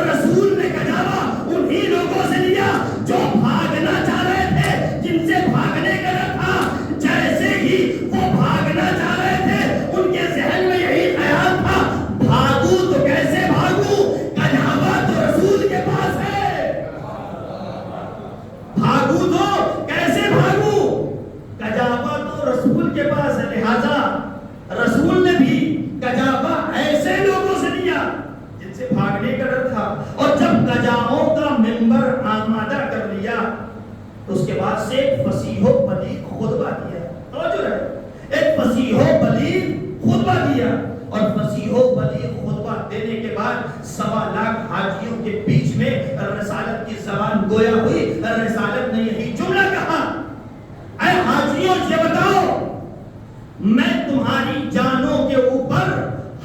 رسول نے کجاوا انہی لوگوں سے لیا جو بھاگنا چاہ رہے تھے، جن سے بھاگنے کا ڈر تھا۔ جیسے ہی وہ بھاگنا چاہ رہے تھے ان کے ذہن میں یہی خیال تھا بھاگوں تو کیسے بھاگوں، کجاوا تو رسول کے پاس ہے، بھاگوں تو کیسے بھاگوں، کجاوا تو رسول کے پاس ہے۔ لہذا رسول نے بھی کجاوا ایسے لوگوں سے لیا جن سے بھاگنے کا ڈر تھا، اور جب کجاؤں کا منبر آمادہ کر لیا تو اس کے بعد سے ایک فصیح و بلیغ خطبہ دیا، توجہ رہے، ایک فصیح و بلیغ خطبہ دیا، اور فصیح و بلیغ خطبہ دینے کے بعد 1.25 لاکھ حاجیوں کے بیچ میں رسالت کی زبان گویا ہوئی۔ رسالت نے یہی جملہ کہا، اے حاجیوں یہ بتاؤ میں تمہاری جانوں کے اوپر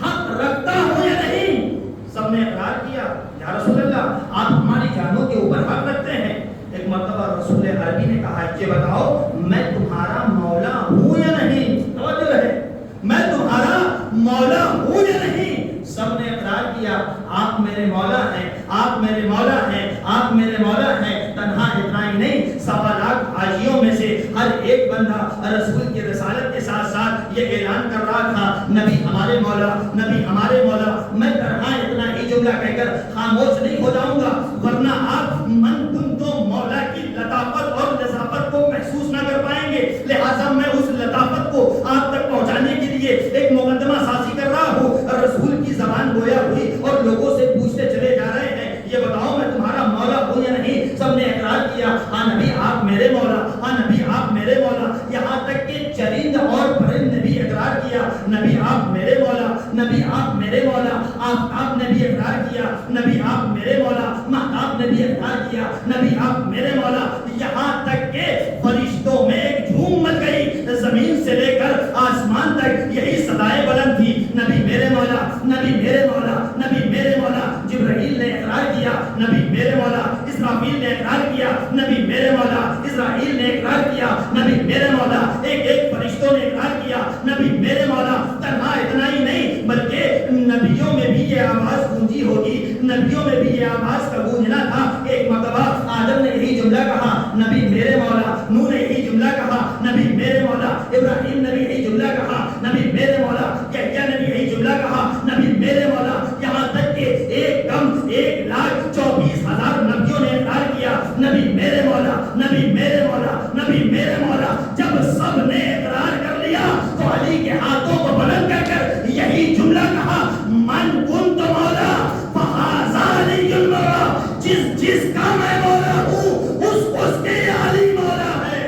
حق رکھتا ہوں یا نہیں؟ سب نے اقرار کیا، یا رسول اللہ آپ ہماری جانوں کے اوپر حق رکھتے ہیں۔ ایک مرتبہ رسول عربی نے کہا یہ بتاؤ میں تمہارا مولا ہوں یا نہیں؟ توجہ رہے، میں تمہارا مولا ہوں یا نہیں؟ سب نے اقرار کیا آپ میرے مولا ہیں، آپ میرے مولا ہیں، آپ میرے مولا ہیں۔ تنہا اتنا ہی نہیں، 1.25 لاکھ حاجیوں میں سے ہر ایک بندہ رسول کی رسالت کے ساتھ ساتھ یہ اعلان کر رہا تھا نبی ہمارے مولا، نبی ہمارے مولا۔ میں تنہا اتنا ہی جملہ کہہ کر خاموش نہیں ہو جاؤں گا، ورنہ آپ من کنتم مولا کی لطافت اور لطافت کو محسوس نہ کر پائیں گے۔ لہٰذا میں اس لطافت کو آپ تک پہنچانے کے لیے ایک مقدمہ سازی کر رہا ہوں۔ رسول کی زبان گویا ہوئی اور لوگوں سے پوچھتے چلے جا رہے ہیں یہ بتاؤ میں تمہارا مولا ہوں یا نہیں؟ سب نے اقرار کیا ہاں نبی آپ میرے مولا، ہاں نبی آپ میرے مولا۔ یہاں تک کہ چرند اور پرند نے بھی اقرار کیا نبی آپ میرے مولا، نبی آپ میرے مولا۔ آفتاب نے بھی اقرار کیا نبی آپ میرے مولا، مہتاب نے بھی اقرار کیا نبی آپ میرے مولا۔ یہاں تک کہ فرشتوں میں ایک دھوم مچ گئی، زمین سے لے کر آسمان تک یہی صدائیں بلند تھی نبی میرے مولا، نبی میرے مولا، نبی میرے مولا۔ جبرائیل نے اقرار کیا نبی میرے مولا، اسرافیل نے اقرار کیا نبی میرے مولا، اسرائیل نے اقرار کیا نبی میرے مولا، ایک ایک فرشتوں نے اقرار کیا نبی میرے مولا۔ تنہا اتنا ہی نہیں بلکہ نبیوں میں بھی یہ آواز گونجی ہوگی، نبیوں میں بھی یہ آواز کا گونجنا تھا۔ ایک مرتبہ آدم نے یہی جملہ کہا نبی میرے مولا، نوح نے یہی جملہ کہا نبی میرے مولا، ابراہیم نے بھی یہی جملہ کہا نبی میرے مولا، یحییٰ نے بھی یہی جملہ کہا نبی میرے مولا۔ یہاں تک کہ ایک کم 1,24,000 نبیوں نے اقرار کیا نبی میرے مولا، نبی میرے مولا، نبی میرے مولا۔ جب سب نے اقرار کر لیا تو علی کے ہاتھوں کو بلند کر کر یہی جملہ کہا من کنت مولا فہذا علی المولا، جس کا میں مولا ہوں اس کے علی مولا ہے۔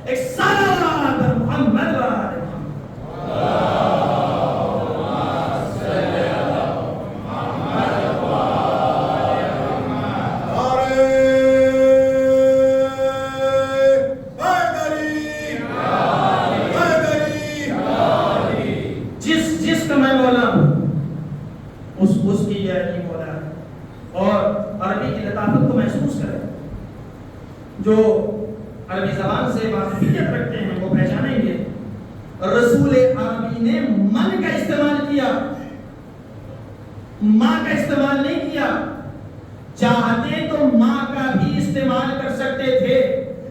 ایک صلوات پر محمد و آل محمد۔ جس کا میں مولا ہوں اس کی یہ علی مولا ہے۔ اور عربی کی لطافت کو محسوس کریں، جو عربی زبان سے واقفیت رکھتے ہیں وہ پہچانیں گے رسول عربی نے من کا استعمال کیا، ماں کا استعمال نہیں کیا۔ چاہتے تو ماں کا بھی استعمال کر سکتے تھے،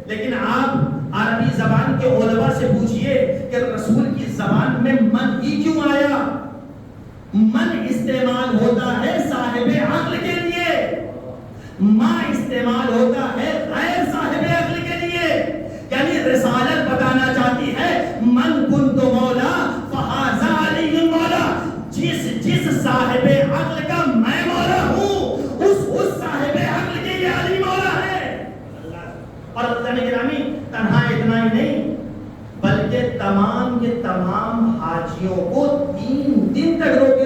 لیکن آپ عربی زبان کے علماء سے پوچھئے کہ رسول کی زبان میں من ہی کیوں آیا؟ من استعمال ہوتا ہے صاحب عقل کے لیے، ماں استعمال ہوتا ہے غیر صاحب عقل کے لیے۔ یعنی رسالت بتانا چاہتی ہے من کنت مولا فہذا علی المولا، جس صاحب عقل کا میں مولا ہوں اس صاحب عقل کے یہ علی مولا ہے۔ اور اللہ گرامی تنہا اتنا ہی نہیں بلکہ تمام کے تمام حاجیوں کو 3 دن تک روکا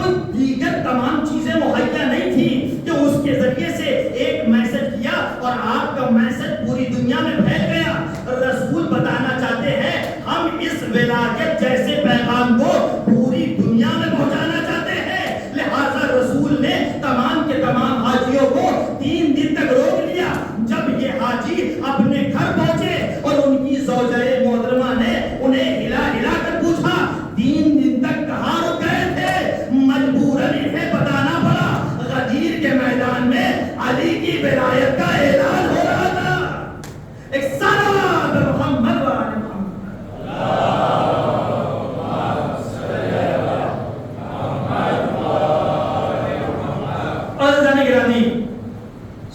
کوئی دیگر تمام چیزیں مہیا نہیں تھی کہ اس کے ذریعے سے ایک میسج کیا اور آپ کا میسج پوری دنیا میں پھیل گیا. رسول بتانا چاہتے ہیں ہم اس ولایت جیسے پیغام کو پوری دنیا میں پہنچانا چاہتے ہیں. لہذا رسول نے تمام کے تمام حاجیوں کو 3 دن تک روک لیا. جب یہ حاجی اپنے گھر پہنچے اور ان کی زوجہ محترمہ نے انہیں ہلا ہلا کر پوچھا 3 دن تک کہاں رک گئے تھے، مجبوراً انہیں بتانا پڑا غدیر کے میدان میں علی کی ولایت کا اعلان ہو رہا تھا. ایک صلوات محمد و آل محمد.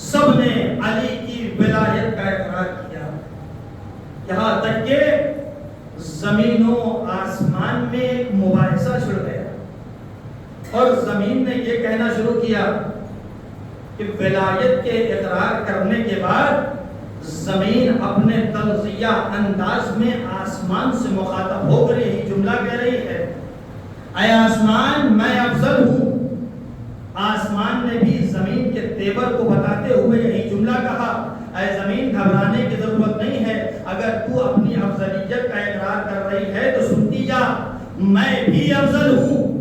سب نے علی کی ولایت کا اقرار کیا، یہاں تک کہ زمین و آسمان میں ایک مباحثہ چھڑ گیا اور زمین نے یہ کہنا شروع کیا کہ ولایت کے اقرار کرنے کے بعد زمین اپنے تنزیہ انداز میں آسمان سے مخاطب ہو کر یہی جملہ کہہ رہی ہے، اے آسمان میں افضل ہوں. آسمان نے بھی زمین کے تیور کو بتاتے ہوئے یہی جملہ کہا، اے زمین گھبرانے کی ضرورت نہیں ہے، اگر تو اپنی افضلیت کا اقرار کر رہی ہے تو سنتی جا، میں بھی افضل ہوں.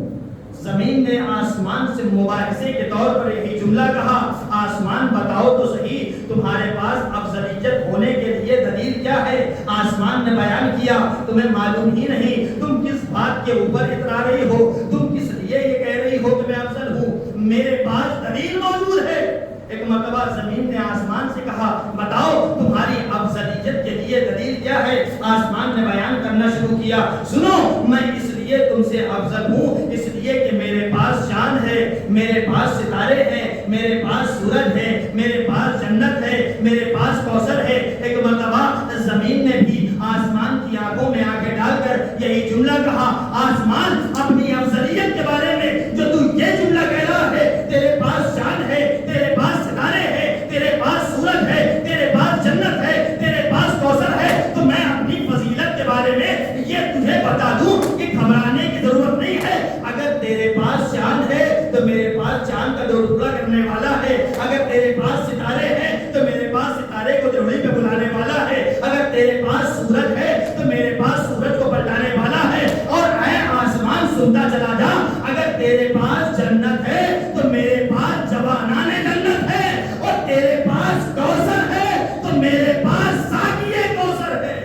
زمین نے آسمان سے مباحثے کے طور پر یہی جملہ کہا، آسمان بتاؤ تو صحیح تمہارے پاس افضلیت ہونے کے لیے دلیل کیا ہے. آسمان نے بیان کیا، تمہیں معلوم ہی نہیں تم کس بات کے اوپر اترا رہی ہو، تم کس لیے یہ کہہ رہی ہو کہ میں افضل ہوں، میرے پاس دلیل موجود ہے. ایک مرتبہ زمین نے آسمان سے کہا بتاؤ تمہاری افضلیت کے لیے دلیل کیا ہے. آسمان نے بیان کرنا شروع کیا، سنو میں اس لیے تم سے افضل ہوں اس لیے کہ میرے پاس چاند ہے، میرے پاس ستارے ہیں، میرے پاس سورج ہے، میرے پاس جنت ہے، میرے پاس کوثر ہے. ایک مرتبہ زمین نے بھی آسمان کی آنکھوں میں آنکھیں ڈال کر یہی جملہ کہا، آسمان اپنی افضلیت کے بارے میں جو تو یہ جملہ کہہ رہا ہے، تیرے پاس چاند ہے، تیرے پاس ستارے ہیں، تیرے پاس سورج ہے، تیرے پاس جنت ہے، تیرے پاس کوثر ہے، تو میں اپنی فضیلت کے بارے میں یہ تجھے بتا دوں کہ گھبرانے کی ضرورت نہیں ہے. اگر تیرے پاس چاند ہے تو میرے پاس چاند کا 2 ٹکڑا کرنے والا ہے، اگر تیرے پاس ستارے ہیں تو میرے پاس ستارے کو دروڑی پہ بلانے والا ہے، اگر تیرے پاس سورج ہے تو میرے پاس سورج کو پلٹانے والا ہے. اور اے آسمان سنتا چلا جا، اگر تیرے پاس جنت ہے تو میرے پاس جوانان جنت ہے، اور تیرے پاس کوثر ہے تو میرے پاس ساقیے کوثر ہے.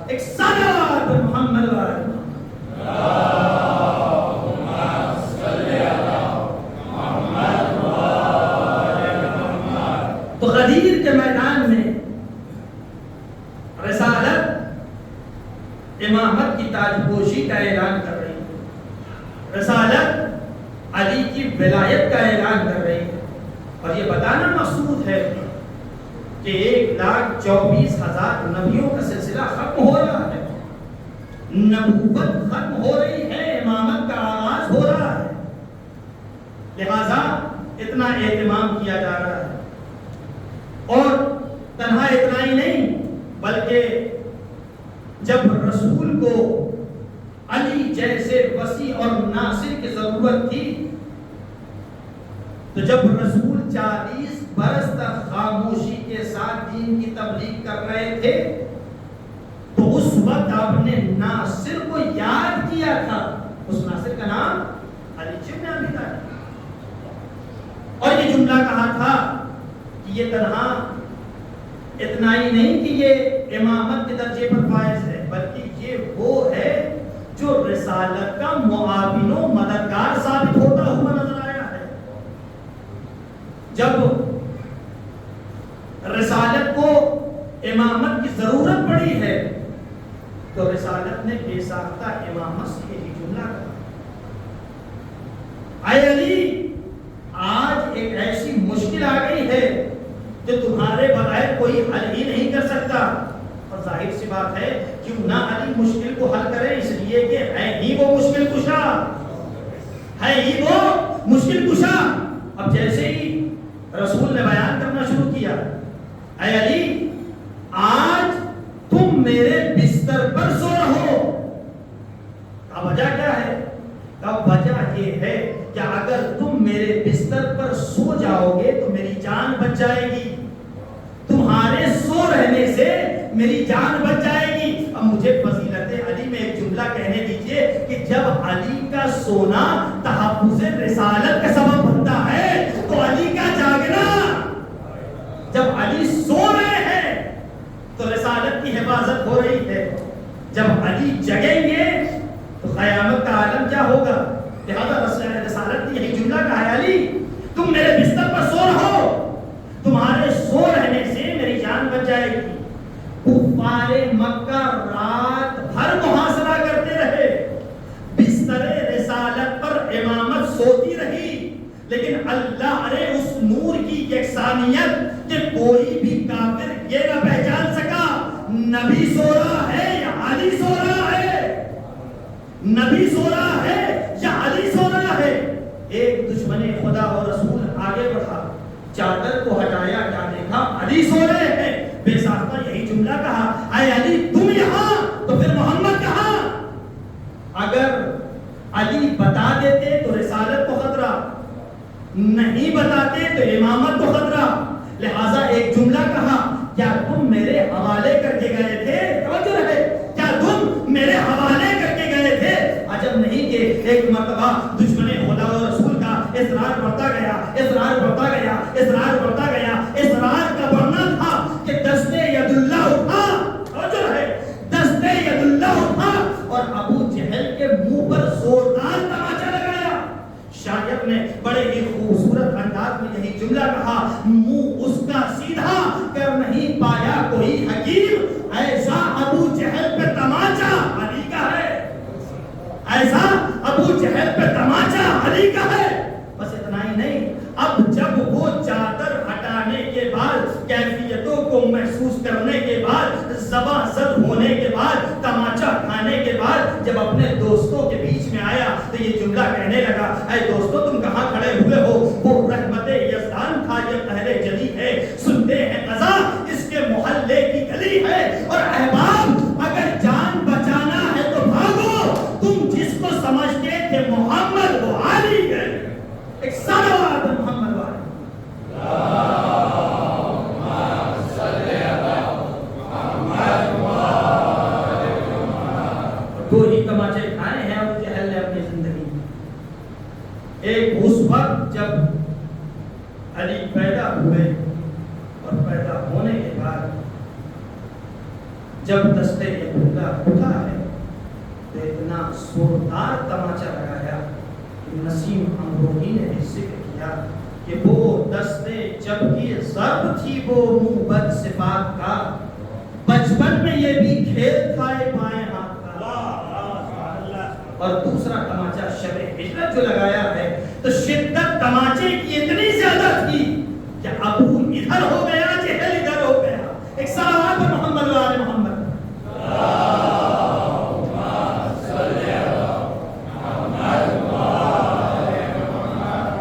ایک صلوات محمد و آل محمد. تو غدیر کے میدان میں رسالت امامت کی تاج پوشی کا اعلان کر رہی ہے، رسالت علی کی ولایت کا اعلان کر رہی ہے. اور یہ بتانا مقصود ہے کہ 1,24,000 نبیوں کا سلسلہ ختم ہو رہا ہے، نبوت ختم ہو رہی ہے، امامت کا آغاز ہو رہا ہے. لہذا اتنا اہتمام کیا جا رہا ہے. اور تنہا اتنا ہی نہیں بلکہ جب رسول کو علی جیسے وسیع اور ناصر کی ضرورت تھی تو جب رسول 40 برس تک خاموشی کے ساتھ دین کی تبلیغ کر رہے تھے تو اس وقت آپ نے ناصر کو یاد کیا تھا. اس ناصر کا نام علی بن ابی طالب، اور یہ جملہ کہا تھا کہ یہ تنہا اتنا ہی نہیں کہ یہ امامت کے درجے پر فائز ہے بلکہ یہ وہ ہے جو رسالت کا معاون و مددگار ثابت ہوتا ہوا نظر آیا ہے. جب رسالت کو امامت کی ضرورت پڑی ہے تو رسالت نے بے ساختہ امامت سے یہی جملہ کہا، اے علی آج ایک ایسی مشکل آ گئی ہے جو تمہارے بغیر کوئی حل ہی نہیں کر سکتا. اور ظاہر سی بات ہے کیوں نہ علی مشکل کو حل کرے، اس لیے کہ ہے ہی وہ مشکل کشا، ہے ہی وہ مشکل کشا. اب جیسے ہی رسول نے بیان کرنا شروع کیا، اے علی آج تم میرے بستر پر سو رہو. اب وجہ کیا ہے؟ اب وجہ یہ ہے کہ سونا تحفظ رسالت کا سبب بنتا ہے تو علی کا جاگنا، جب علی سو رہے ہیں تو رسالت کی حفاظت ہو رہی ہے، جب علی جگیں گے تو قیامت کا عالم کیا ہوگا؟ لہذا رسالت کی یہی جملہ کہا ہے، علی تم میرے بستر پر سو رہو، تمہارے سو رہنے سے میری جان بچ جائے گی۔ کفار مکہ رات بھر محاصرہ کرتے رہے، بستر رسالت پر امامت سوتی رہی، لیکن اللہ نے اس نور کی یکسانیت کہ کوئی بھی کافر یہ نہ پہچان سکا نبی سو رہا ہے یا علی سو رہا ہے، نبی سو رہا ہے یا علی سو رہا ہے۔ ایک دشمن خدا اور رسول آگے بڑھا، چادر کو ہٹایا، کیا دیکھا؟ علی سو رہے ہیں۔ بے ساختہ یہی جملہ کہا، اے علی تم یہاں تو پھر محمد کہاں؟ اگر علی بتا دیتے تو رسالت کو خطرہ، نہیں بتاتے تو امامت کو خطرہ، لہٰذا ایک جملہ کہا، کیا تم میرے حوالے کر کے گئے تھے؟ توجہ رہے، کیا تم میرے حوالے کر کے گئے تھے؟ عجب نہیں کہ ایک مرتبہ دشمن خدا و رسول کا اصرار بڑھتا گیا، اصرار بڑھتا گیا، اصرار بڑھتا گیا، اصرار کا بڑھنا تھا کہ دست ید اللہ اٹھا، توجہ رہے، دست ید اللہ اٹھا اور ابو جہل کے منہ پر زوردار تماچا لگایا۔ شاعر نے بڑے ہی خوبصورت انداز میں یہی جملہ کہا، منہ اس کا سیدھا کر نہیں پایا کوئی حکیم، ایسا ابو جہل پہ تماچا علی کا ہے، ایسا ابو جہل پہ تماچا علی کا ہے۔ بس اتنا ہی نہیں، اب جب وہ چادر ہٹانے کے بعد، کیفیتوں کو محسوس کرنے کے بعد، زباں زد ہونے کے بعد، تماچا کھانے کے بعد، جب اپنے دوستوں کے بیچ میں آیا تو یہ جملہ کہنے لگا، اے دوستو تم کہاں کھڑے ہوئے ہو؟ وہ رحمت یزدان تھا، یہ پہلے جلی ہے، سنتے ہیں قضا اس کے محلے کی گلی ہے، اور احباب اگر جان بچانا ہے تو بھاگو، تم جس کو سمجھتے تھے محمد وہ علی ہے۔ ایک صلوات محمد والے دو ہی تماچے کھائے ہیں ابو جہل نے اپنی زندگی میں۔ ایک اس وقت جب علی پیدا ہوئے اور پیدا ہونے کے بعد جب دستے اللہ اٹھا ہے تو اتنا زوردار تماچا لگایا کہ نسیم امروہی نے بھی ذکر کیا کہ وہ دستے جب کی ضرب تھی وہ منہ بد صفات کا، بچپن میں یہ بھی کھیل کھائے بائیں ہاتھ کا۔ اور دوسرا تماچا شب ہجرت جو لگایا ہے تو شدت تماچے کی اتنی زیادہ تھی کہ ابو ادھر ہو گیا، جہل ادھر ہو گیا۔ ایک صلوات محمد و آل محمد۔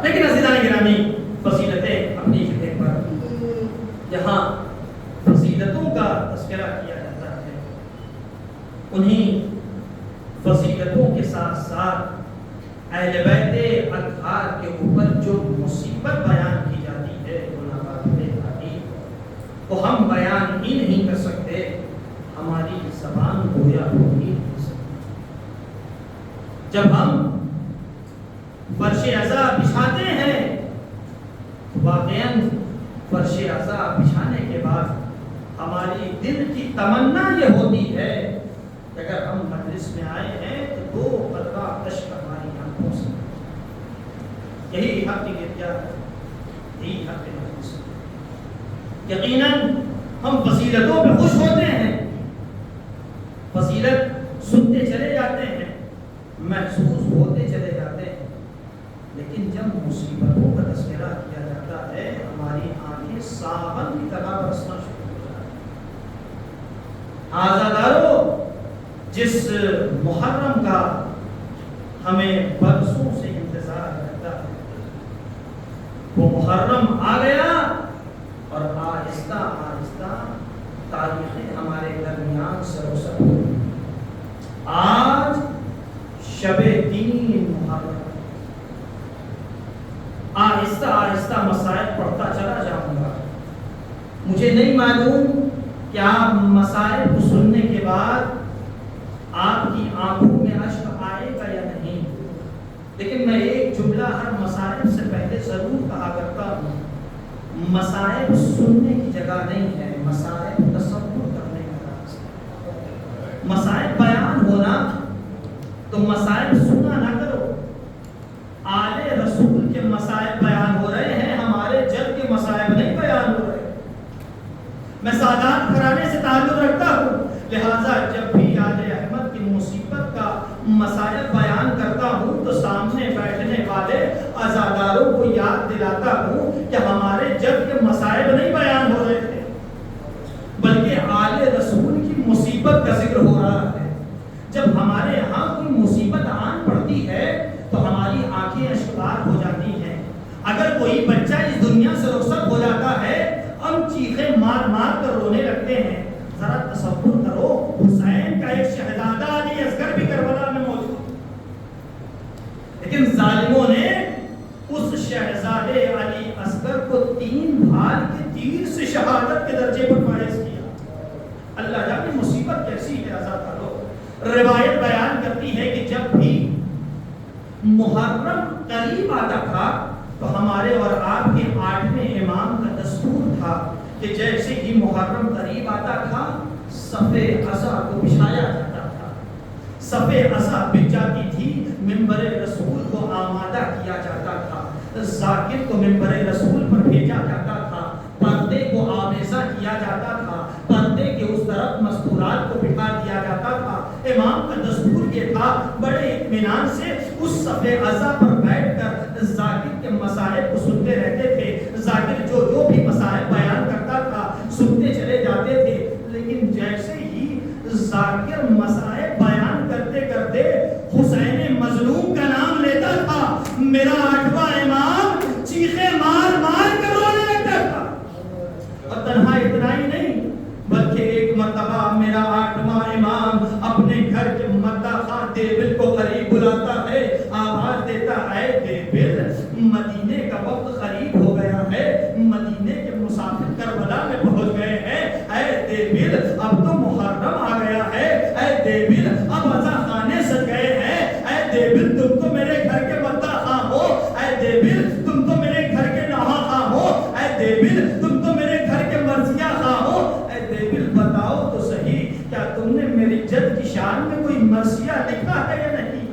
لیکن عزیزان گرامی، فضیلتیں اپنی جگہ پر، جہاں فضیلتوں کا تذکرہ کیا جاتا ہے، انہیں فضیلتوں کے ساتھ ساتھ اہل بیت اطہار کے اوپر جو مصیبت بیان کی جاتی ہے وہ ہم بیان ہی نہیں کر سکتے، ہماری زبان گویا ہو ہی نہیں سکتی۔ جب ہم فرش عزا بچھاتے ہیں تو واقعاً فرش عزا بچھانے کے بعد ہماری دل کی تمنا یہ ہوتی ہے کہ اگر ہم مجلس میں آئے ہیں تو دو قطرہ اشک ہماری آنکھوں سے، یہی حق کی گریا ہے، یہی حق کی مجلس۔ یقیناً ہم فضیلتوں پہ خوش ہوتے ہیں، فضیلت سنتے چلے جاتے ہیں، محسوس ہوتے چلے جاتے ہیں، لیکن جب مصیبتوں کا تذکرہ کیا جاتا ہے ہماری آنکھیں ساون کی طرح برسنا شروع ہو جاتی ہیں۔ آزادارو، جس محرم کا ہمیں برسوں سے انتظار رہتا ہے وہ محرم آ گیا اور آہستہ آہستہ تاریخیں ہمارے درمیان سروسر ہوئی۔ آج شب 3 محرم، آہستہ آہستہ مسائل پڑھتا چلا جاؤں گا، مجھے نہیں معلوم کہ آپ مسائل کو سننے کے بعد آپ کی آنکھوں میں اشک آئے گا یا نہیں، لیکن میں ایک جملہ ہر مصائب سے پہلے ضرور کہا کرتا ہوں، مصائب سننے کی جگہ نہیں ہے، مصائب تصور کرنے کا راستہ ہے۔ مصائب بیان ہونا تو مصائب سنا نہ کرو۔ آل رسول کے مصائب بیان ہو رہے ہیں، ہمارے جد کے مصائب نہیں بیان ہو رہے۔ میں سادات گھرانے سے تعلق رکھتا ہوں، لہٰذا جب بھی آل احمد کی مصیبت کا مصائب بیان کرتا ہوں تو سامنے بیٹھنے والے عزاداروں کو یاد دلاتا ہوں کہ ہمارے جد کے مصائب نہیں بیان ہو رہے تھے، بلکہ آل رسول کی مصیبت کا ذکر ہو رہا ہے۔ جب ہمارے یہاں کوئی مصیبت آن پڑتی ہے تو ہماری آنکھیں اشکبار ہو جاتی ہیں۔ اگر کوئی بچہ اس دنیا سے رخصت ہو جاتا ہے، ہم چیخیں مار مار کر رونے لگتے ہیں۔ ذرا تصور کرو، حسین کا ایک شہزادہ علی اصغر بھی کربلا میں موجود، لیکن ظالموں نے اس شہزادے علی اصغر کو 3 بھال کے تیر سے شہادت کے درجے پر فائز کیا۔ اللہ جانے مصیبت کیسی ہے عزادارو۔ روایت بیان کرتی ہے کہ جب بھی محرم قریب آتا تھا تو ہمارے اور آپ کے 8ویں امام کا دستور تھا کہ جیسے ہی محرم قریب آتا تھا صفِ عصا کو بچھایا جاتا تھا۔ صفِ عصا بچھ جاتی تھی، منبر رسول کو آمادہ کیا جاتا تھا، ذاکر کو منبر رسول پر بھیجا جاتا تھا، پردے کو آویزہ کیا جاتا تھا، پردے کے اس طرف مستورات کو بٹھا دیا جاتا تھا۔ امام کا دستور یہ تھا، بڑے اطمینان سے اس صفِ عصا پر بیٹھ کر ذاکر کے مصائب کو سنتے رہتے تھے۔ ذاکر جو بھی مصائب بیان کرتا تھا سنتے چلے جاتے تھے، لیکن جیسے ہی ذاکر مصائب بیان کرتے کرتے حسین مظلوم کا نام لیتا تھا، میرا 8واں امام چیخیں مار مار کر رونے لگتا تھا۔ اور تنہا اتنا ہی نہیں، بلکہ ایک مرتبہ میرا 8واں امام اپنے گھر کے مداح خان دیوبل کو قریب بلاتا ہے، آواز دیتا ہے، دیوبل مدینے کا وقت قریب ہو گیا ہے، مدینے کے مسافر کربلا میں پہنچ گئے ہیں، اے دیوبل اب تو محرم آ گیا ہے، اے دیوبل اب عزا خانے سج گئے ہیں، اے دیوبل تم تو میرے گھر کے مداح خان ہو، اے دیوبل تم تو میرے گھر کے نواح خان ہو، اے دیوبل تم تو میرے گھر کے مرثیہ خان ہو، اے دیوبل بتاؤ تو صحیح کیا تم نے میری جد کی شان میں کوئی مرثیہ لکھا ہے یا نہیں؟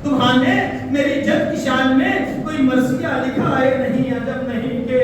تمہاں نے میری جد کی شان میں کوئی مرثیہ لکھا ہے نہیں؟ عجب نہیں کہ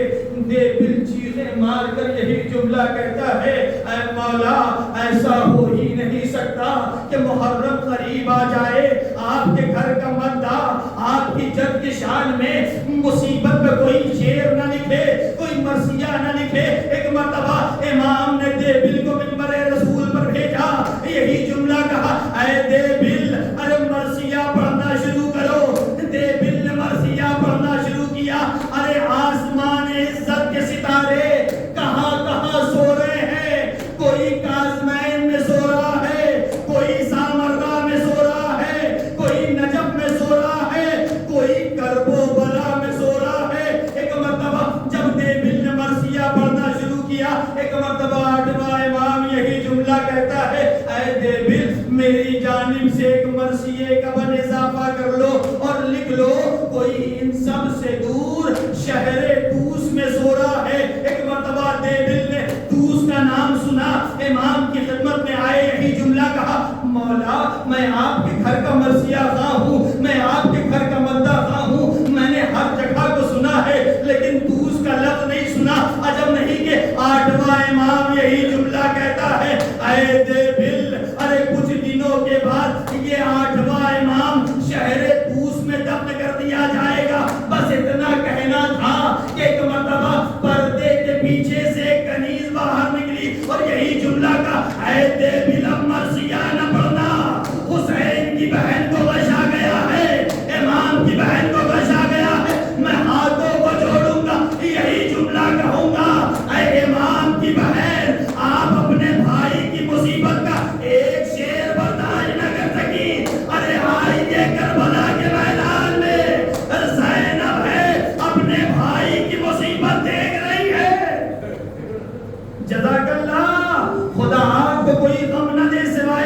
دیوبل چیخیں مار کر یہی جملہ کہتا ہے، اے مولا ایسا ہو ہی نہیں سکتا کہ محرم قریب آ جائے، آپ کے گھر کا مداح آپ کی جد کی شان میں مصیبت میں کوئی شعر نہ لکھے، کوئی مرثیہ نہ لکھے۔ ایک مرتبہ امام نے دیوبل کو منبر رسول پر بھیجا، یہی جملہ کہا، اے دیوبل ارے مرثیہ پڑھنا شروع کرو۔ دیوبل نے مرثیہ پڑھنا شروع کیا، ارے آسمان عزت کے ستارے کہاں کہاں سو رہے ہیں، کوئی کاظمین میں سو رہا ہے، کوئی سامرہ میں سو رہا ہے، کوئی نجف میں سو رہا ہے، کوئی کرب و بلا میں سو رہا ہے۔ ایک مرتبہ جب دیوبل نے مرثیہ پڑھنا شروع کیا، ایک مرتبہ 8واں امام یہی جملہ کہتا ہے، اے دیوبل میری جانب سے ایک مرثیے کا بن اضافہ کر لو اور لکھ لو، کوئی ان سب سے دور شہر طوس میں سو رہا ہے۔ ایک مرتبہ دیوبل نے طوس کا نام سنا، امام کی خدمت میں آئے، یہی جملہ کہا، مولا میں آپ کے گھر کا مرثیہ خواہ ہوں، میں آپ کے گھر کا مداح خواہ ہوں، میں نے ہر جگہ کو سنا ہے لیکن طوس کا لفظ نہیں سنا۔ عجب نہیں کہ 8واں امام یہی جملہ کہتا ہے، اے دیوبل ارے کچھ دنوں کے بعد یہ 8واں امام شہر طوس میں دفن کر دیا جائے گا۔ بس اتنا کہنا تھا کہ ایک مرتبہ پردے کے پیچھے سے ایک کنیز باہر نکلی اور یہی جملہ کا، اے دیوبل اب مرثیہ نہ پڑھنا، حسین کی بہن کو بچا گیا ہے، امام کی بہن کو بچا گیا ہے، میں ہاتھوں کو جوڑوں گا، یہی جملہ کہوں گا، اے امام کی بہن آپ اپنے بھائی کی مصیبت کا ایک شعر برداشت نہ کر سکی، ارے آئیے کربلا کے میدان میں زینب ہے اپنے بھائی کی مصیبت دیکھ رہی ہے۔ جزاک اللہ، خدا آپ کو کوئی غم نہ دے سوا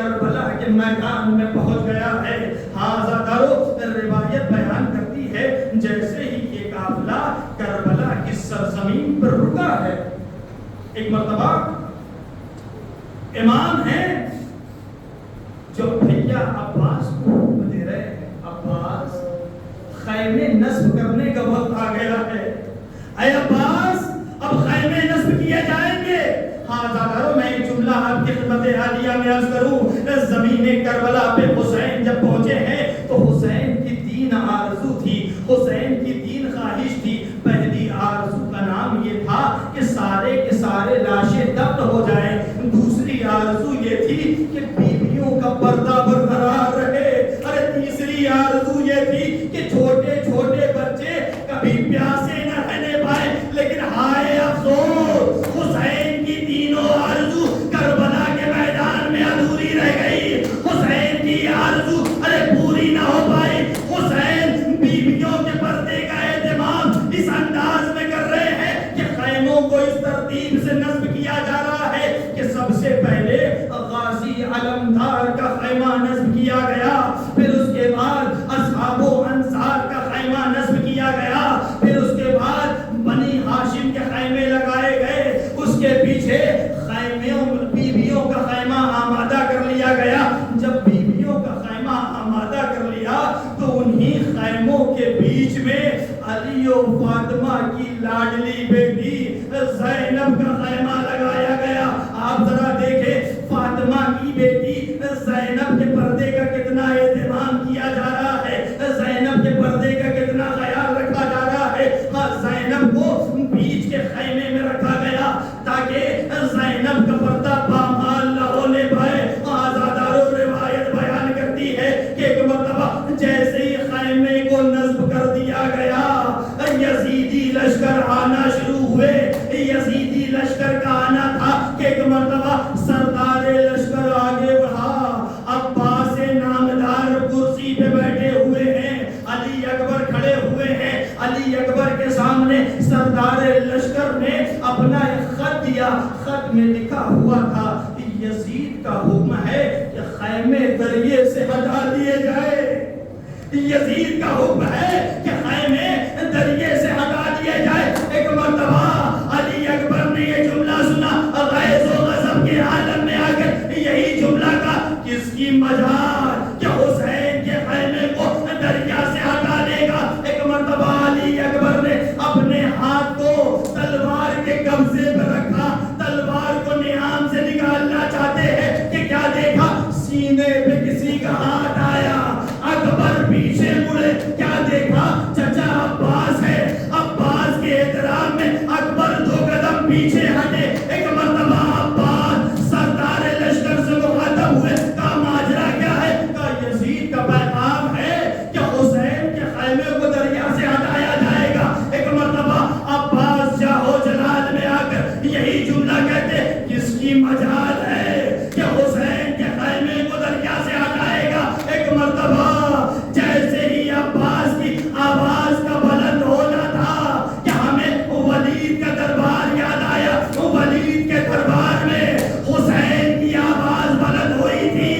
کربلا کے میدان میں پہنچ گیا ہے. حاضرو روایت بیان کرتی ہے جیسے ہی یہ قافلہ کربلا کی سرزمین پر رکا ہے، ایک مرتبہ امام ہے جو بھیا عباس کو حکم دے رہے ہیں، عباس خیمے نصب کرنے کا وقت آ گیا ہے. اے عباس اب خیمے نصب کیے جائیں گے. حاضرو میں ایک جملہ آپ کی خدمت عالیہ میں عرض کروں. زمین کربلا پہ حسین جب پہنچے ہیں تو حسین کی تین آرزو تھی، حسین کی تین خواہش تھی. پہلی آرزو کا نام یہ تھا کہ سارے کے سارے لاشیں دفن ہو جائیں. دوسری آرزو یہ تھی کہ بیویوں کا پردہ برقرار رہے. ارے تیسری آرزو یہ تھی کہ چھوٹے چھوٹے بچے کبھی پیاسے نہ رہنے پائے. لیکن ہائے افسوس حسین کی تینوں آرزو کربلا کے میدان میں ادھوری رہ گئی. حسین کی آرزو ارے پوری نہ ہو پائی. حسین بیویوں کے پردے کا اہتمام اس انداز میں کر رہے ہیں کہ خیموں کو اس ترتیب سے نصب کیا جا رہا ہے کہ سب سے پہلے غازی علمدار کا خیمہ نصب کیا گیا، پھر اس کے بعد اصحاب و انصار کا خیمہ نصب کیا گیا، پھر اس کے بعد بنی ہاشم کے خیمے لگائے گئے. اس کے پیچھے بیویوں کا خیمہ آمادہ کر لیا گیا. جب بیویوں کا خیمہ آمادہ کر لیا تو انہی خیموں کے بیچ میں علی و فاطمہ کی لاڈلی بیٹی زینب کا خیمہ لگایا گیا. آپ ذرا دیکھیں فاطمہ کی بیٹی زینب کے پردے کا کتنا اہتمام کیا جا رہا ہے، زینب کے پردے کا کتنا خیال رکھا جا رہا ہے. زینب کو بیچ کے خیمے میں رکھا گیا تاکہ زینب کا پردہ پامال نہ ہونے پائے. آزادارو روایت بیان کرتی ہے کہ ایک مرتبہ جیسے ہی خیمے کو نصب کر دیا گیا یزیدی لشکر آنا شروع ہوئے. یزیدی لشکر کا آنا تھا کہ ایک مرتبہ سردار لشکر آگے بڑھا. عباس نامدار کرسی پہ بیٹھے ہوئے ہیں، علی اکبر کھڑے ہوئے ہیں. علی اکبر کے سامنے سردار لشکر نے اپنا ایک خط دیا. خط میں لکھا ہوا تھا یزید کا حکم ہے کہ خیمے دریے سے ہٹا دیے جائے. یزید کا حکم ہے کہ خیمے دریے سے ہٹا دیے جائے. ایک مرتبہ علی اکبر نے یہ جملہ سنا، غیظ و غضب کے عالم میں آ کر یہی جملہ کا کس کی مجال کہ حسین کے خیمے کو دریا سے ہٹا دے گا. ایک مرتبہ علی اکبر نے اپنے ہاتھ کو تلوار کے قبضے پر رکھا، تلوار کو نیام سے نکالنا چاہتے ہیں کہ کیا دیکھا سینے پہ کسی کا ہاتھ آیا. اکبر پیچھے مڑے، کیا دیکھا چچا عباس ہے. عباس کے احترام میں اکبر 2 قدم پیچھے ہٹے. ایک مرتبہ عباس سردار لشکر سے مخاطب ہوئے، کہا ماجرا کیا ہے؟ کہا یزید کا پیغام ہے کہ حسین کے خیمے کو دریا سے ہٹایا جائے گا. ایک مرتبہ عباس جاہو جلال میں آ کر یہی جملہ کہتے کس کی مجال ہے کہ حسین کے خیمے کو دریا سے ہٹائے گا. ایک مرتبہ جیسے ہی عباس کی آواز کا بلند ہونا تھا کہ ہمیں ولید کا دربار یاد آیا. ولید کے دربار میں حسین کی آواز بلند ہوئی تھی.